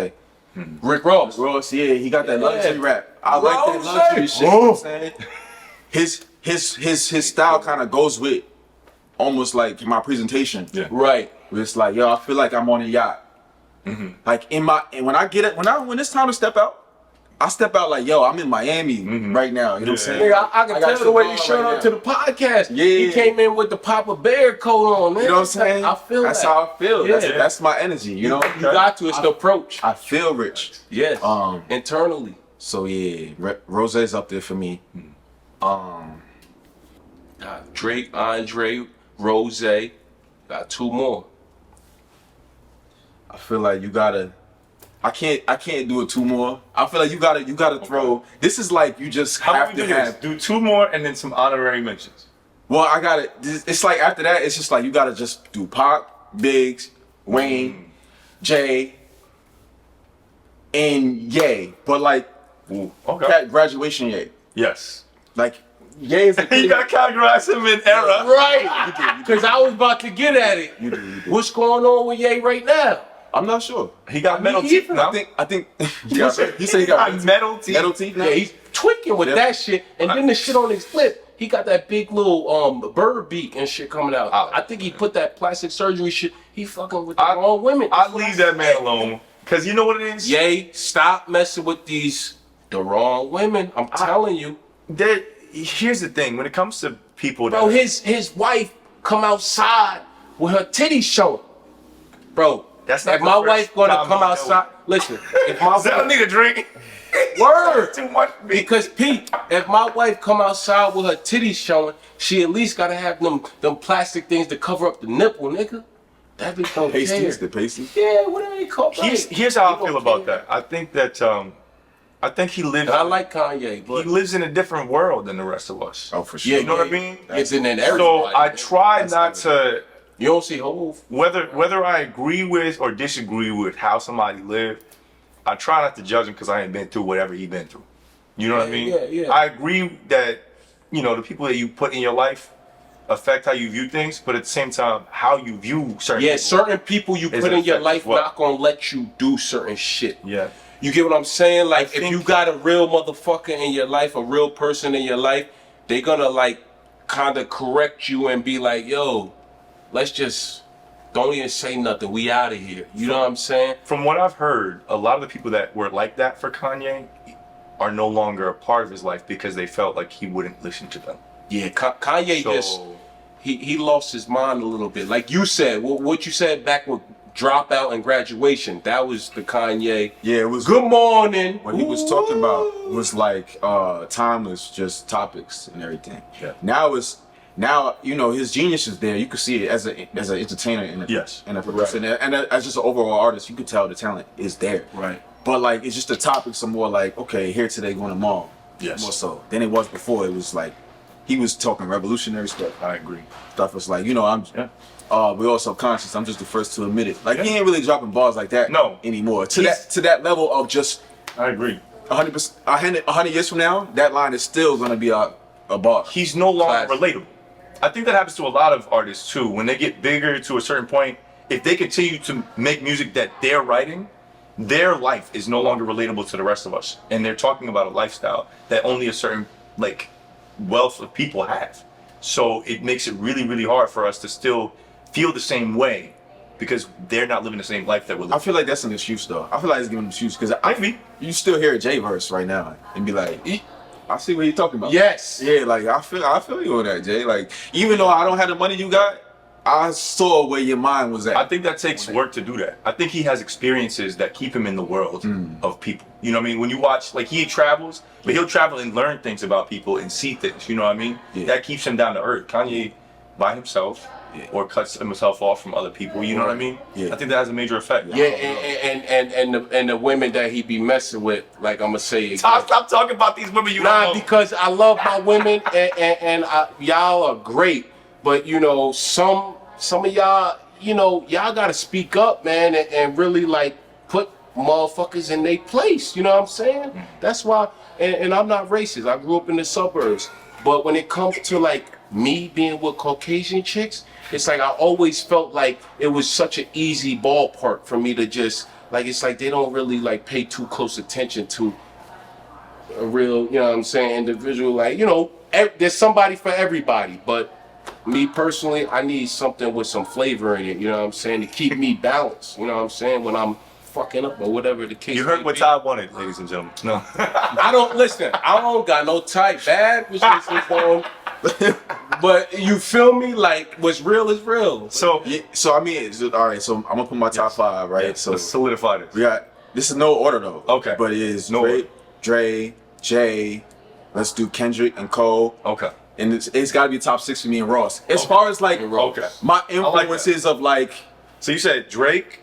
Rick Ross. Ross, yeah, he got that luxury rap. I like that Rose. luxury shit. You know what I'm saying? His style kind of goes with almost like my presentation. Yeah. Right. Where it's like, yo, I feel like I'm on a yacht. Like when I get it, when it's time to step out, I step out like, yo, I'm in Miami right now. You know what I'm saying? Nigga, I can got tell the way you cigar showed right up now. to the podcast. Yeah. He came in with the Papa Bear coat on, man. You know what I'm saying? I feel that's that. how I feel. Yeah. That's my energy. You know, You got to. It's the approach. I feel rich. Yes. Internally. So yeah, Rose's up there for me. Drake, Andre, Rose. Got two more. I feel like you gotta. I can't do it two more. I feel like you gotta throw. This is like you just How have about we to do this? have. Do 2 more and then some honorary mentions. Well, I got it. It's like after that, it's just like you gotta just do Pac, Biggs, Wayne, Jay, and Ye. But like, Ooh, okay. graduation Ye. Yes. Like Ye is a You gotta categorize him in era. Right. Because I was about to get at it. You do. What's going on with Ye right now? I'm not sure. He got metal teeth now. I think. You say he got metal teeth. metal teeth now. Yeah, he's tweaking with that shit. And then the shit on his lip, he got that big little bird beak and shit coming out. I think he put that plastic surgery shit. He fucking with the wrong women. I leave that man alone. Cause you know what it is? Ye, stop messing with the wrong women. I'm telling you. Here's the thing. When it comes to people that Bro, his wife come outside with her titties showing. Bro, That's not if the my first wife gonna time come I know. outside, listen, if my I don't wife, need a drink. word, Too much for me. because Pete, if my wife come outside with her titties showing, she at least gotta have them plastic things to cover up the nipple, nigga. That bitch don't pasties, care. the pasties. Yeah, whatever they call it. Here's how He I feel don't about care. that. I think that I think he lives. And I like Kanye, but he lives in a different world than the rest of us. Oh, for sure. yeah, You know what I mean? It's in everybody. So I man. try not to. You don't see Hov. Whether I agree with or disagree with how somebody lived, I try not to judge him because I ain't been through whatever he been through. You know what I mean? Yeah. I agree that the people that you put in your life affect how you view things, but at the same time, how you view certain Yeah, people. certain people you is put in your affected life as well. not gonna let you do certain shit. Yeah. You get what I'm saying? Like, if think- you got a real motherfucker in your life, a real person in your life, they gonna like kind of correct you and be like, yo, let's just don't even say nothing. We out of here. You know what I'm saying? From what I've heard, a lot of the people that were like that for Kanye are no longer a part of his life because they felt like he wouldn't listen to them. Yeah, Kanye So- just he lost his mind a little bit. Like you said, what you said back with Dropout and Graduation. That was the Kanye. Yeah, it was. Good morning. What he was talking about was like timeless, just topics and everything. Yeah. Now you know his genius is there. You could see it as an entertainer and a producer and as just an overall artist. You could tell the talent is there. Right. But like it's just the topics are more like okay, here today, going tomorrow. Yes. More so than it was before. It was like he was talking revolutionary stuff. I agree. Stuff was like we're all subconscious. I'm just the first to admit it. Like he ain't really dropping bars like that anymore. To that level of just. I agree. 100%. 100 years from now, that line is still gonna be a bar. He's no longer relatable. I think that happens to a lot of artists too. When they get bigger to a certain point, if they continue to make music that they're writing, their life is no longer relatable to the rest of us. And they're talking about a lifestyle that only a certain wealth of people have. So it makes it really, really hard for us to still feel the same way because they're not living the same life that we're living. I feel like that's an excuse though. I feel like it's giving an excuse because you still hear a J verse right now and be like, I see what you're talking about. Yes. Yeah, like I feel you on that, Jay. Like even though I don't have the money you got, I saw where your mind was at. I think that takes work to do that. I think he has experiences that keep him in the world of people. You know what I mean? When you watch, he travels, but he'll travel and learn things about people and see things. You know what I mean? Yeah. That keeps him down to earth. Kanye, by himself, or cuts himself off from other people. You know what I mean? Yeah. I think that has a major effect. Yeah, and the women that he be messing with, like I'm gonna say again. Stop talking about these women you don't know. Because I love my women and y'all are great, but you know some of y'all, you know, y'all gotta speak up, man, and really put motherfuckers in their place. You know what I'm saying? That's why. And I'm not racist. I grew up in the suburbs, but when it comes to me being with Caucasian chicks, it's I always felt like it was such an easy ballpark for me to just it's they don't really pay too close attention to a real, you know what I'm saying, individual. There's somebody for everybody, but me personally, I need something with some flavor in it, you know what I'm saying, to keep me balanced, you know what I'm saying, when I'm fucking up or whatever the case. You heard what Todd wanted, ladies and gentlemen. No. I don't got no type. Bad was listening for him. But you feel me? What's real is real. So I mean, all right. So I'm gonna put my top 5, right? Yeah, so let's solidify this. We got this is no order though. Okay. But it is No order. Dre, Jay. Let's do Kendrick and Cole. Okay. And it's got to be top 6 for me and Ross. As far as my influences of So you said Drake,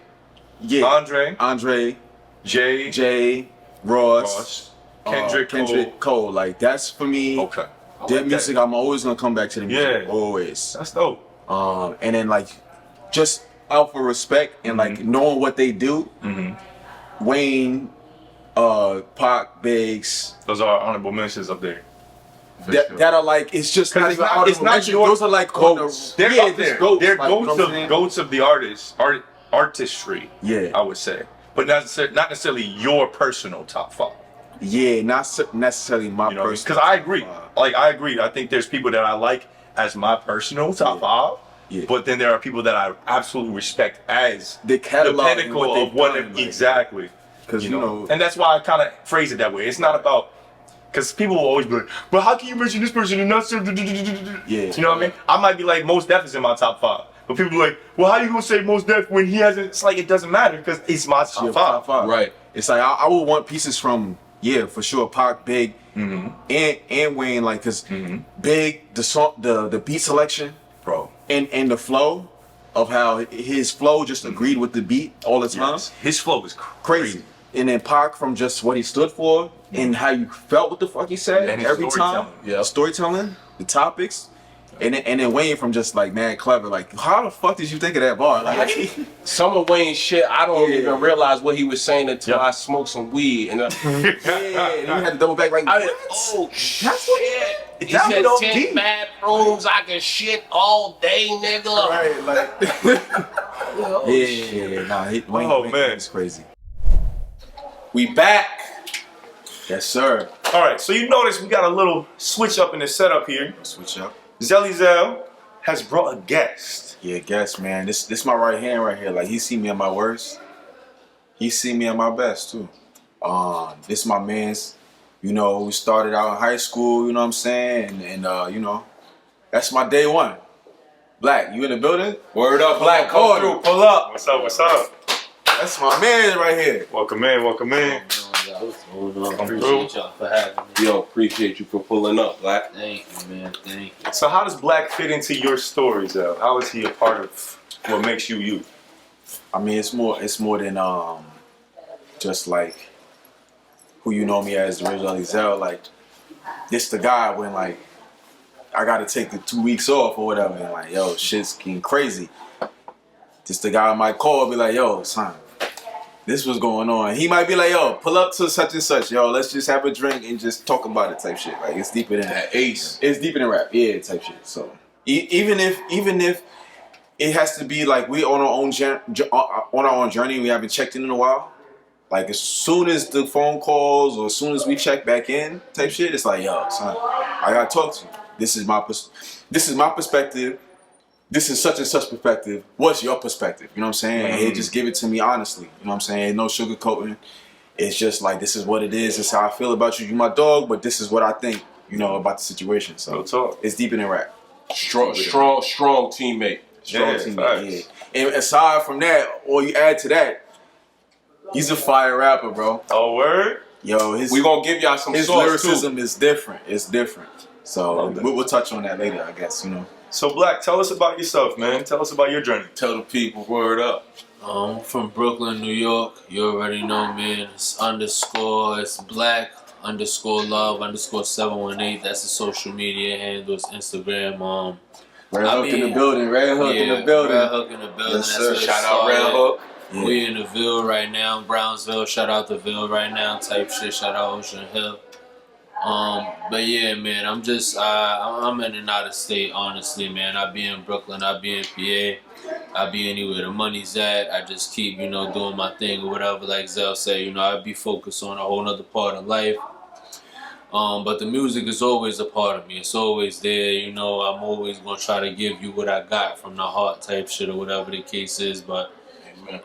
Andre, Jay, Ross, Kendrick, Cole. That's for me. Okay. Their music, I'm always gonna come back to the music. Yeah. Always. That's dope. And then just out for respect and knowing what they do. Wayne, Pac, Biggs. Those are honorable mentions up there. That are it's just not even it's not your, those are goats. They're up there. Goats, they're goats of the artistry. Yeah, I would say, but not necessarily your personal top 5. Yeah, not necessarily my personal. Because I agree. I agree. I think there's people that I like as my personal top 5. Yeah. But then there are people that I absolutely respect as the pinnacle of what exactly. Because you know, and that's why I kind of phrase it that way. It's not about. Because people will always be like, but how can you mention this person and not? Yeah. You know what I mean? I might be Mos Def is in my top 5. But people be like, well, how you gonna say Mos Def when he hasn't? It's it doesn't matter because it's my top 5. Right. It's I would want pieces from, for sure, Pac, Big, and Wayne, because Big, the song, the beat selection, bro, and the flow of how his flow just agreed with the beat all the time. Yes. His flow is crazy. And then Pac from just what he stood for and how you felt what the fuck he said and every time. Yeah. Storytelling, the topics. And then Wayne from just mad clever. How the fuck did you think of that bar? Some of Wayne's shit, I don't even realize what he was saying until I smoked some weed. And and you had to double back oh shit. He said 10 bathrooms, I can shit all day, nigga. Right, Wayne is crazy. We back. Yes, sir. All right, so you notice we got a little switch up in the setup here. Switch up. ZellyZel has brought a guest. Yeah, guest, man. This my right hand right here. He see me at my worst. He see me at my best too. This my man's. We started out in high school. You know what I'm saying? And that's my day one. Black, you in the building? Word up, Black. Come Come through. Pull up. What's up? What's up? That's my man right here. Welcome in. Welcome in. What's going on? Appreciate y'all for having me. Yo, appreciate you for pulling up, Black. Thank you, man. Thank you. So how does Black fit into your stories, though? How is he a part of what makes you you? I mean, it's more than just like who you know me as, theRealZellyZel. Like, this the guy when like I gotta take the 2 weeks off or whatever, and like, yo, shit's getting crazy. This the guy might call and be like, yo, son, this was going on. He might be like, yo, pull up to such and such, yo, let's just have a drink and just talk about it type shit. Like, it's deeper than that. Ace. It's deeper than rap, yeah, type shit. So even if it has to be like we on our own journey, we haven't checked in a while. Like, as soon as the phone calls or as soon as we check back in type shit, it's like, yo, son, I gotta talk to you. This is my perspective. This is such and such perspective. What's your perspective? You know what I'm saying? And just give it to me honestly. You know what I'm saying? No sugarcoating. It's just like, this is what it is. This is how I feel about you. You my dog, but this is what I think, you know, about the situation. So Real talk. it's deeper than rap. Strong teammate. Strong Yeah, teammate. facts. Yeah. And aside from that, or you add to that, he's a fire rapper, bro. Oh, word? Yo, We gonna give y'all some his sauce lyricism too. is different. It's different. So Love that. we'll touch on that later, I guess. You know. So, Black, tell us about yourself, man. Tell us about your journey. Tell the people, word up. I'm from Brooklyn, New York. You already know, man. It's Black _love _718. That's the social media handle. It's Instagram. Red Hook in the building. Red Hook in the building. Red Hook in the building. Yes, That's sir. where it Shout out Red started. Hook. Yeah. We in the Ville right now, Brownsville. Shout out to Ville right now, type shit. Shout out Ocean Hill. But yeah, man, I'm just I'm in and out of state, honestly, man. I be in Brooklyn, I be in PA, I be anywhere the money's at. I just keep, you know, doing my thing or whatever. Like Zell said, you know, I be focused on a whole nother part of life. But the music is always a part of me. It's always there, you know. I'm always gonna try to give you what I got from the heart, type shit, or whatever the case is. But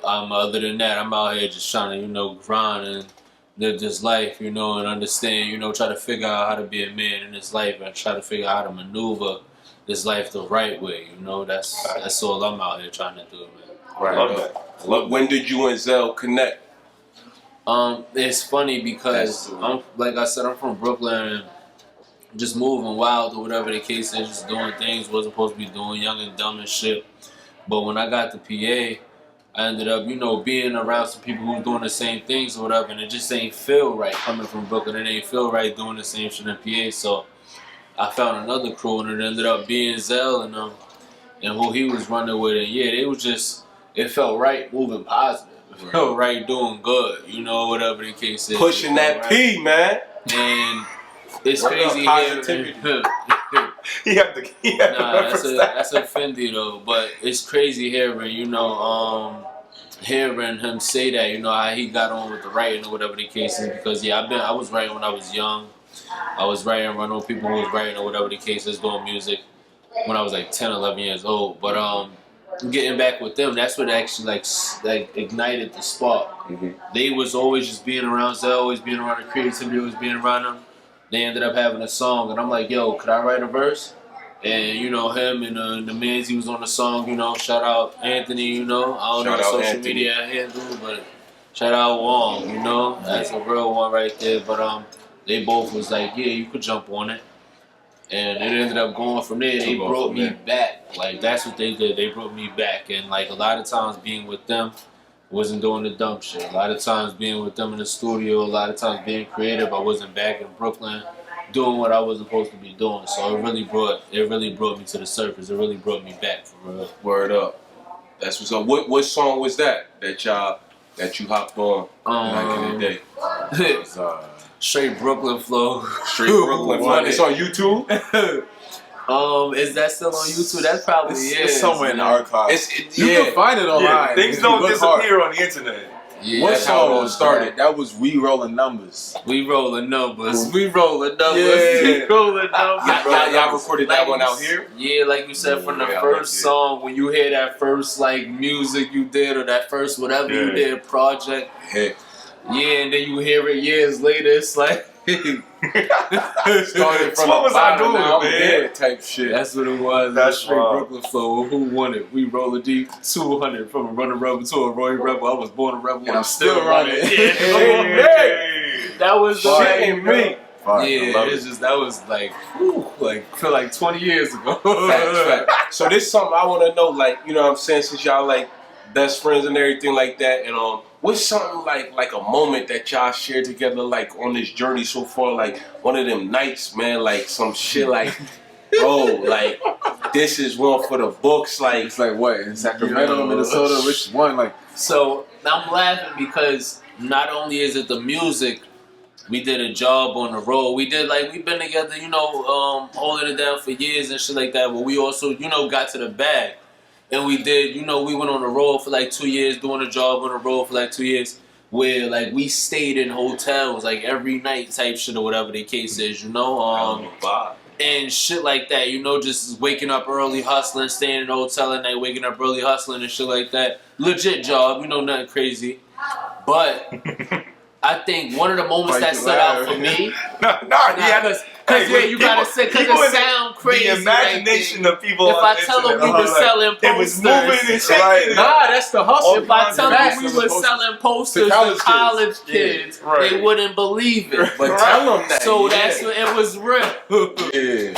other than that, I'm out here just trying to, you know, grind and live this life, you know, and understand, you know, try to figure out how to be a man in this life and try to figure out how to maneuver this life the right way, you know. That's all I'm out here trying to do, man. Right. Love that. When did you and Zell connect? It's funny because I'm, like I said, I'm from Brooklyn and just moving wild or whatever the case is, just doing things wasn't supposed to be doing, young and dumb and shit. But when I got to PA, I ended up, you know, being around some people who doing the same things or whatever, and it just ain't feel right coming from Brooklyn. It ain't feel right doing the same shit in PA. So I found another crew, and it ended up being Zell and who he was running with. And yeah, it was just, it felt right moving positive. It felt right doing good, you know, whatever the case is. Pushing that right. P, man. And it's Word up, crazy positivity. hearing. He had to Nah, reference that. that's a Fendi though. But it's crazy hearing, you know, hearing him say that, you know, how he got on with the writing or whatever the case is. Because yeah, I was writing when I was young. I was writing, I know people who was writing or whatever the case is, doing music when I was like 10, 11 years old. But getting back with them, that's what actually like ignited the spark. Mm-hmm. They was always just being around Zell, always being around the creativity, always being around them. They ended up having a song, and I'm like, yo, could I write a verse? And, you know, him and the mans he was on the song, you know, shout out Anthony, you know. I don't know the social media handle, but shout out Wong, you know. That's a real one right there. But they both was like, yeah, you could jump on it. And it ended up going from there. They brought me back. Like, that's what they did. They brought me back. And, like, a lot of times being with them, wasn't doing the dumb shit. A lot of times being with them in the studio, a lot of times being creative, I wasn't back in Brooklyn doing what I was supposed to be doing. So it really brought me to the surface. It really brought me back for real. Word up. That's what's up. What song was that you hopped on back in the day? Straight Brooklyn flow. Straight Brooklyn flow. It's on YouTube? Is that still on YouTube? That's probably It's somewhere in the archives. You Yeah. can find it online. Yeah, things if you don't look disappear hard. on the internet. Yeah, What that's how it song all started? That was We Rolling Numbers. We rolling numbers. We rolling numbers. Yeah. We rolling numbers. Y'all recorded that one out here? Yeah, like you said, from the Yeah, first like it. song, when you hear that first like music you did or that first whatever you Yeah. did project, Hey. yeah, and then you hear it years later, it's like Started from What was I doing, now I'm man? dead type shit. That's what it was. That's Straight wild. Brooklyn flow. Who won it? We roll a deep 200 from a running rebel to a Roy Rebel. I was born a rebel. And I'm still running. Yeah, Hey. that was the Shit shit. ain't me. Fire. Yeah, it's just that was like, whew, like feel like 20 years ago. Fact. So this is something I want to know, like, you know what I'm saying, since y'all like best friends and everything like that, and what's something like a moment that y'all shared together, like on this journey so far, like one of them nights, man, like some shit like, bro, like this is one for the books, like It's like what in Sacramento, Minnesota, which one? Like So I'm laughing because not only is it the music, we did a job on the road. We've been together, holding it down for years and shit like that. But we also, got to the bag. And we did, we went on the road for like 2 years, doing a job on the road for like 2 years, where like we stayed in hotels like every night type shit or whatever the case is, and shit like that, just waking up early, hustling, staying in the hotel at night, waking up early, hustling and shit like that. Legit job, nothing crazy. But I think one of the moments that stood out for me, you gotta say, because it sound crazy. The imagination of people. If I tell them we were selling it was posters, moving and shaking. nah, that's the hustle. if I tell them we were selling posters to college kids, right. they wouldn't believe it. But tell them that. So that's what it was real. yeah.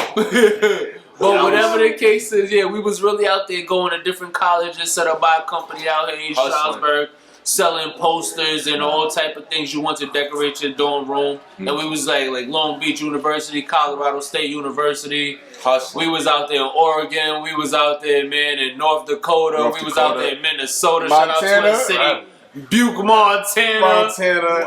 But whatever the case is, we was really out there going to different colleges set up by a company out here in East Stroudsburg, selling posters and all type of things you want to decorate your dorm room. And we was like Long Beach University, Colorado State University. We was out there in Oregon. We was out there, man, in North Dakota. We was out there in Minnesota. Shout out to the city. Butte, Montana.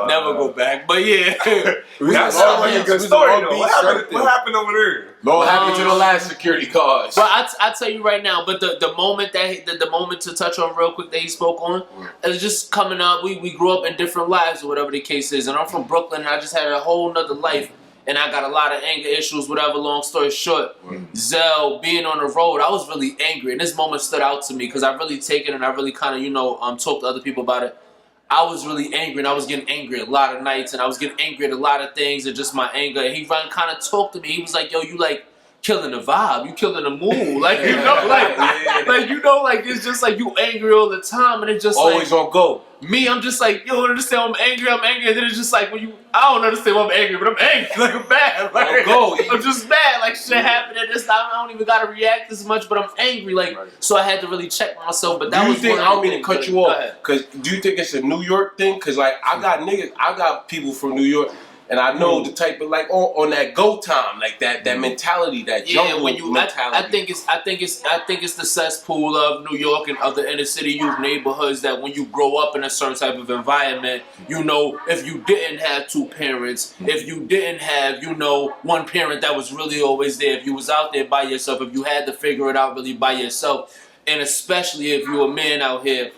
Never go back, but yeah. That sounds like a good story, though. What happened over there? What happened to the last security guards? But I tell you right now. But the moment the moment to touch on real quick that he spoke on, is just coming up. We grew up in different lives or whatever the case is, and I'm from Brooklyn, and I just had a whole nother life. And I got a lot of anger issues, whatever, long story short. Zell, being on the road, I was really angry. And this moment stood out to me because I really taken it and I really kind of, talked to other people about it. I was really angry and I was getting angry a lot of nights and I was getting angry at a lot of things and just my anger. And he kind of talked to me. He was like, yo, you like killing the vibe. You killing the mood. Like, it's just like you angry all the time and it's just always on go. Me, I'm just like, you don't understand, I'm angry, and then it's just like, I don't understand why I'm angry, but I'm angry, like I'm mad, like, I'm just mad, like shit happened at this time, I don't even gotta react as much, but I'm angry, like, so I had to really check myself, but that was one of the I don't mean to things, cut you off, because do you think it's a New York thing? Because like, I got people from New York, and I know the type of like on that go time, like that mentality, that jungle mentality. I think it's the cesspool of New York and other inner city youth neighborhoods that when you grow up in a certain type of environment, if you didn't have two parents, if you didn't have one parent that was really always there, if you was out there by yourself, if you had to figure it out really by yourself, and especially if you're a man out here.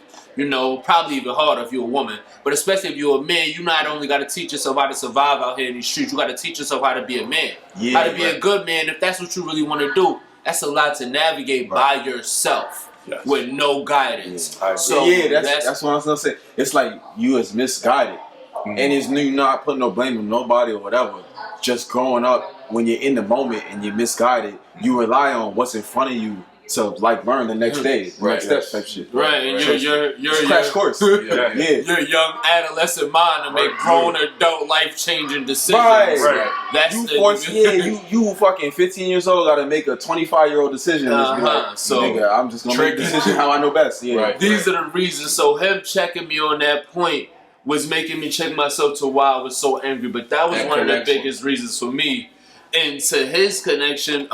Probably even harder if you're a woman. But especially if you're a man, you not only got to teach yourself how to survive out here in these streets, you got to teach yourself how to be a man. How to be a good man. If that's what you really want to do, that's a lot to navigate by yourself with no guidance. So that's what I was going to say. It's like you is misguided. And it's you not putting no blame on nobody or whatever. Just growing up, when you're in the moment and you're misguided, you rely on what's in front of you to like learn the next day, next step type shit. Right, and you're crash course. You're a young adolescent mind to make grown adult life changing decisions. Right. That's you fucking 15 years old gotta make a 25-year-old decision. So nigga, I'm just gonna make a decision how I know best. These are the reasons. So him checking me on that point was making me check myself to why I was so angry. But that was one of the biggest reasons for me. And to his connection,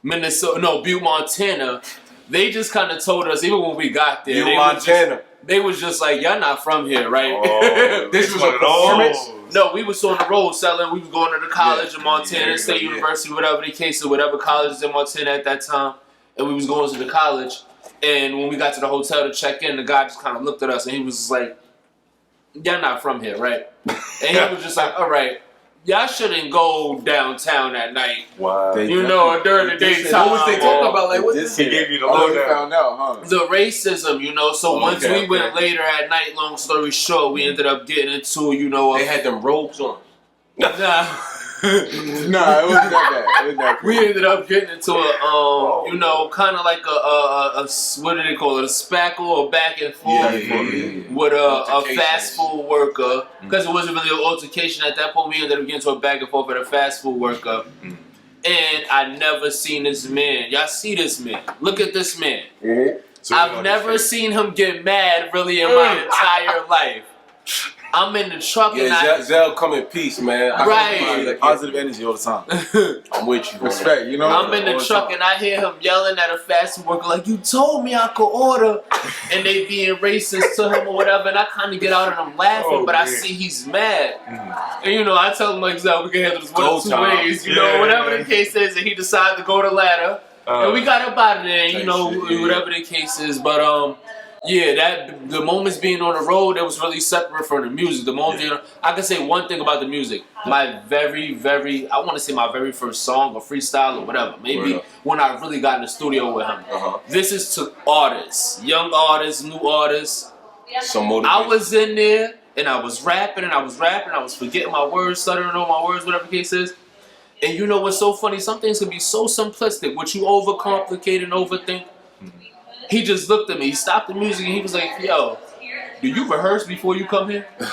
Butte, Montana, they just kind of told us, even when we got there, they was just like, y'all not from here, right? Oh, this was a performance? No, we was on the road selling. We was going to the college in Montana, State University, whatever the case, or whatever colleges in Montana at that time. And we was going to the college. And when we got to the hotel to check in, the guy just kind of looked at us and he was just like, y'all not from here, right? And he was just like, all right. Y'all shouldn't go downtown at night. Wow. During the daytime. What was they talking about? Like, what He gave you the lowdown. Found out, huh? The racism, So once we went later at night, long story short, we ended up getting into, they had them robes on. Nah. Nah, it wasn't that bad. It was that We ended up getting into a, you know, kind of like a what do they call it, a spackle or back and forth with a fast food worker. Because it wasn't really an altercation at that point. We ended up getting to a back and forth with a fast food worker. And I never seen this man. Y'all see this man. Look at this man. So I've never seen him get mad really in my entire life. I'm in the truck and Zell come in peace, man. Right. Positive energy all the time. I'm with you. Respect, you know? I'm in the truck and I hear him yelling at a fast food worker like, you told me I could order. And they being racist to him or whatever. And I kind of get out and I'm laughing, but I see he's mad. And you know, I tell him like, Zell, we can handle this one of two ways. You know, whatever the case is, and he decided to go the ladder. And we got up out of there, you know, whatever the case is. But yeah, that the moments being on the road, that was really separate from the music. The moment, you know, I can say one thing about the music. My very, I want to say my very first song or freestyle or whatever. Maybe when I really got in the studio with him. This is to artists, young artists, new artists. I was in there and I was rapping and I was forgetting my words, stuttering on my words, whatever the case is. And you know what's so funny? Some things can be so simplistic. What you overcomplicate and overthink. He just looked at me. He stopped the music and he was like, "Yo, do you rehearse before you come here?" And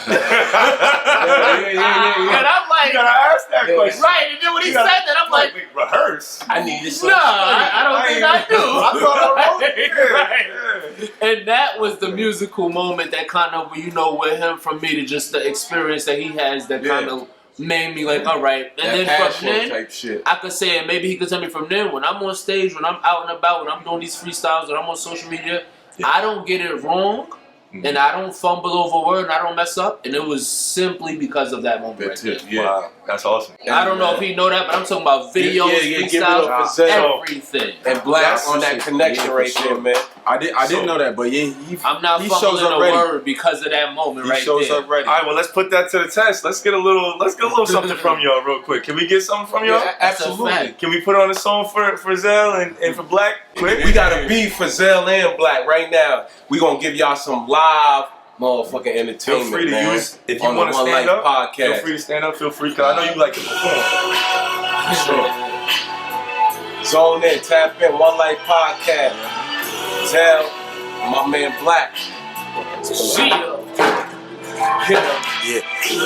I'm like, You gotta ask that question. right. And then when he said that, I'm like, rehearse. I need this. "Nah, I don't think I do." I thought I wrote it. Right. And that was the musical moment that kind of, you know, with him from me to just the experience that he has that kind of made me like, all right. And then from then, type shit. I could say, and maybe he could tell me from then, when I'm on stage, when I'm out and about, when I'm doing these freestyles, when I'm on social media, I don't get it wrong, and I don't fumble over word, and I don't mess up, and it was simply because of that moment right there. Wow, that's awesome. I don't know if he know that, but I'm talking about videos, freestyles, everything. And Black on that connection right there, man. I didn't know that, but yeah, I'm not fumbling a word because of that moment right there. He shows up ready. All right, well, let's put that to the test. Let's get a little something from y'all real quick. Can we get something from y'all? Yeah, absolutely. Can we put on a song for Zell and for Black? Quick. We got a beat for Zell and Black right now. We gonna give y'all some live motherfucking entertainment. Feel free to man, use if you want to stand up. Podcast. Feel free to stand up. Feel free, cause I know you like to perform. Zone in, tap in, One Life Podcast. Zell, my man Black. Yeah,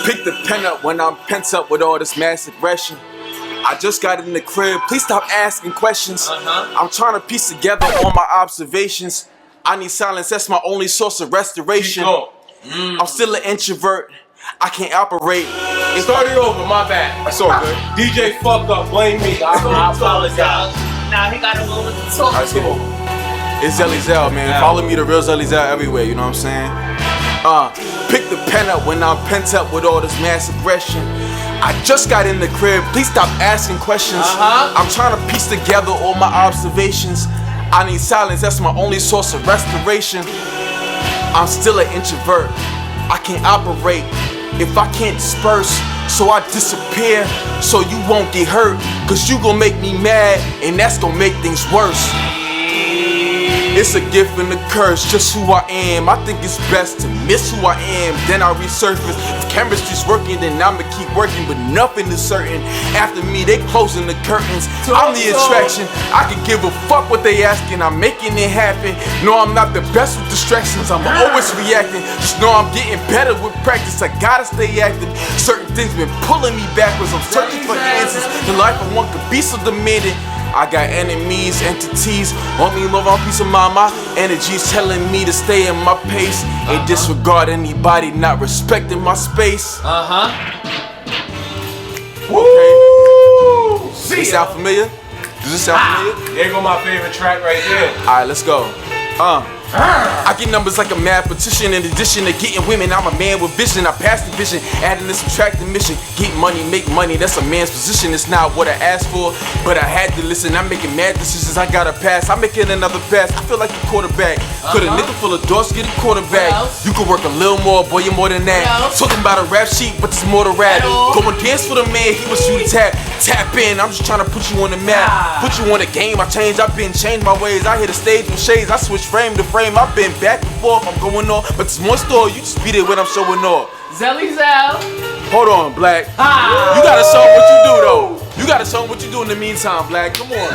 pick the pen up when I'm pent up with all this mass aggression. I just got in the crib, please stop asking questions. I'm trying to piece together all my observations. I need silence, that's my only source of restoration. I'm still an introvert, I can't operate. Start it over, my bad. That's all good. DJ fuck up, blame me. I apologize. Nah, he got a moment to talk. Let's go. It's ZellyZel, man. Follow me, theRealZellyZel, everywhere, you know what I'm saying? Pick the pen up when I'm pent up with all this mass aggression. I just got in the crib, please stop asking questions. I'm trying to piece together all my observations. I need silence, that's my only source of restoration. I'm still an introvert, I can't operate if I can't disperse. So I disappear, so you won't get hurt. Cause you gon' make me mad, and that's gon' make things worse. It's a gift and a curse, just who I am. I think it's best to miss who I am, then I resurface. If chemistry's working, then I'ma keep working, but nothing is certain. After me, they closing the curtains. I'm the attraction, I can give a fuck what they asking, I'm making it happen. No, I'm not the best with distractions, I'm always reacting. Just know I'm getting better with practice, I gotta stay active. Certain things been pulling me backwards, I'm searching for answers. The life I want could be so demanding. I got enemies, entities, want me love on peace of mind. My energy's telling me to stay in my pace and disregard anybody not respecting my space. Okay. Does this sound familiar? There go my favorite track right there. Alright, let's go. I get numbers like a mathematician. In addition to getting women, I'm a man with vision. I pass the vision, adding and subtracting mission. Get money, make money, that's a man's position. It's not what I asked for, but I had to listen. I'm making mad decisions, I gotta pass. I'm making another pass, I feel like a quarterback. Could a nigga full of doors get a quarterback? You could work a little more, boy, you're more than that. Talking about a rap sheet, but it's more to rap. Go and dance for the man, he was you to tap. Tap in, I'm just trying to put you on the map. Put you on the game, I changed, I've been changed my ways. I hit the stage with shades, I switch frame to frame. I've been back and forth, I'm going on, but it's one store, you just beat it when I'm showing off. ZellyZel. Hold on, Black. You gotta show 'em what you do, though. You gotta show 'em what you do in the meantime, Black. Come on.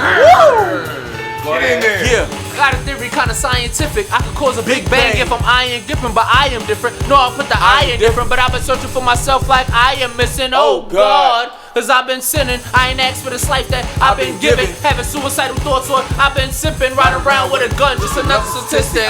Get in there. Yeah. Got a theory, kinda scientific. I could cause a big bang if I'm iron dipping, but I am different. No, I put the I in different, but I've been searching for myself like I am missing. Oh God, cause I've been sinning. I ain't asked for this life that I've been given. Having suicidal thoughts, or I've been sipping, riding around with a gun, just another statistic.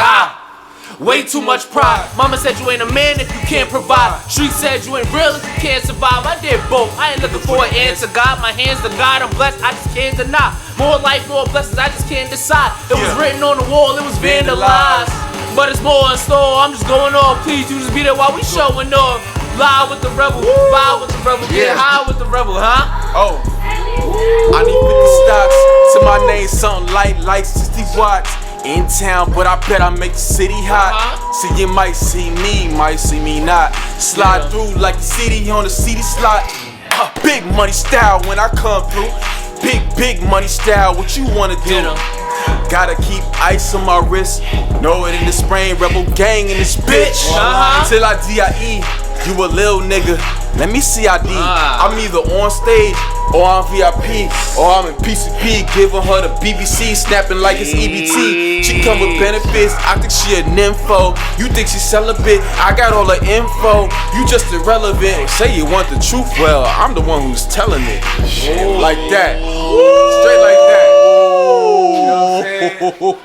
Way too much pride. Mama said you ain't a man if you can't provide. Street said you ain't real if you can't survive. I did both. I ain't looking for an answer. God, my hands to God. I'm blessed. I just can't deny. More life, more blessings. I just can't decide. It was written on the wall. It was vandalized. But it's more in store. I'm just going off. Please, you just be there while we showing off. Live with the rebel. Vibe with the rebel. Get high with the rebel, huh? Oh. I need 50 stocks to my name. Something like 60 watts. In town, but I bet I make the city hot. So you might see me not. Slide through like the CD on the CD slot. Big money style when I come through. Big money style, what you wanna do? Gotta keep ice on my wrist. Know it in the sprain, rebel gang in this bitch. Till I DIE, you a lil nigga. Let me see ID. I'm either on stage or I'm VIP, or I'm in PCP, giving her the BBC, snapping like it's EBT. She come with benefits, I think she a nympho. You think she celibate, I got all the info. You just irrelevant, say you want the truth, well, I'm the one who's telling it. Like that, straight like that.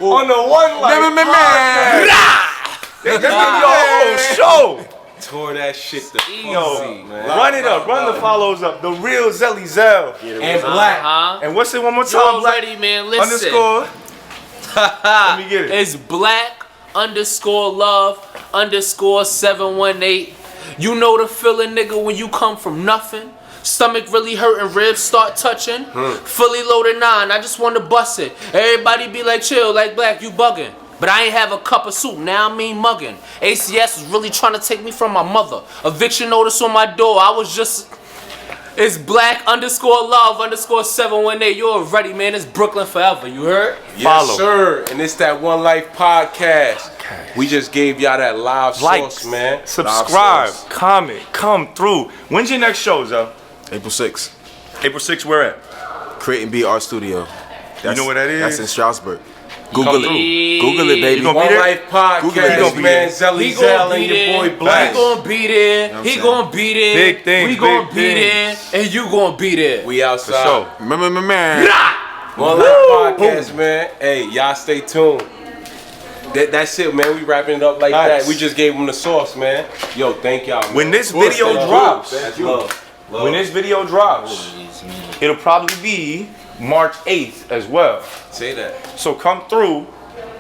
On the One Life podcast. They give me your whole show. Tore that shit to Yo, man. Run it up, run the follows up. The real ZellyZel and Black. And what's it one more time? Black Already, man. Listen. underscore. Let me get it. It's Black _love _ 718. You know the feeling, nigga, when you come from nothing. Stomach really hurting, ribs start touching. Fully loaded 9, I just want to bust it. Everybody be like, chill, like Black, you bugging. But I ain't have a cup of soup, now I mean mugging. ACS was really trying to take me from my mother. Eviction notice on my door, I was just... It's Black _love _ 718. You already, man, it's Brooklyn forever, you heard? Yes, sir. And it's that One Life podcast. We just gave y'all that live sauce, man. Subscribe, comment, come through. When's your next show, Zell? April 6th. April 6th, where at? Create and Be Art Studio. You know where that is? That's in Strasbourg. Google it. Google it, baby. You gonna One be there? Life podcast, man. ZellyZel and your boy Black. He gonna be there. He gonna be there. Big things, We gonna big be there. And you gonna be there. We outside. So, Man. One Life podcast, man. Hey, y'all stay tuned. That's it, man. We wrapping it up like that. We just gave them the sauce, man. Yo, thank y'all, man. when this video drops, That's love. when this video drops, it'll probably be March 8th as well. Say that. So come through.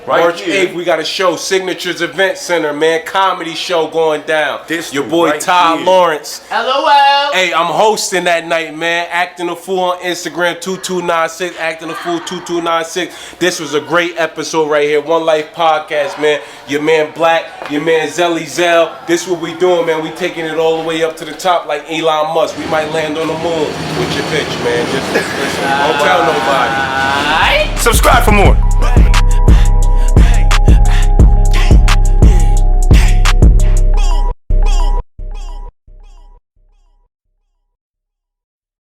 Right March here. 8th, we got a show, Signatures Event Center, man. Comedy show going down. This your dude boy right Ty here. Lawrence. LOL. Hey, I'm hosting that night, man. Acting a Fool on Instagram, 2296. Acting a Fool, 2296. This was a great episode right here. One Life podcast, man. Your man Black, your man ZellyZel. This what we doing, man. We taking it all the way up to the top like Elon Musk. We might land on the moon with your bitch, man. Just listen. Don't tell nobody. Subscribe for more.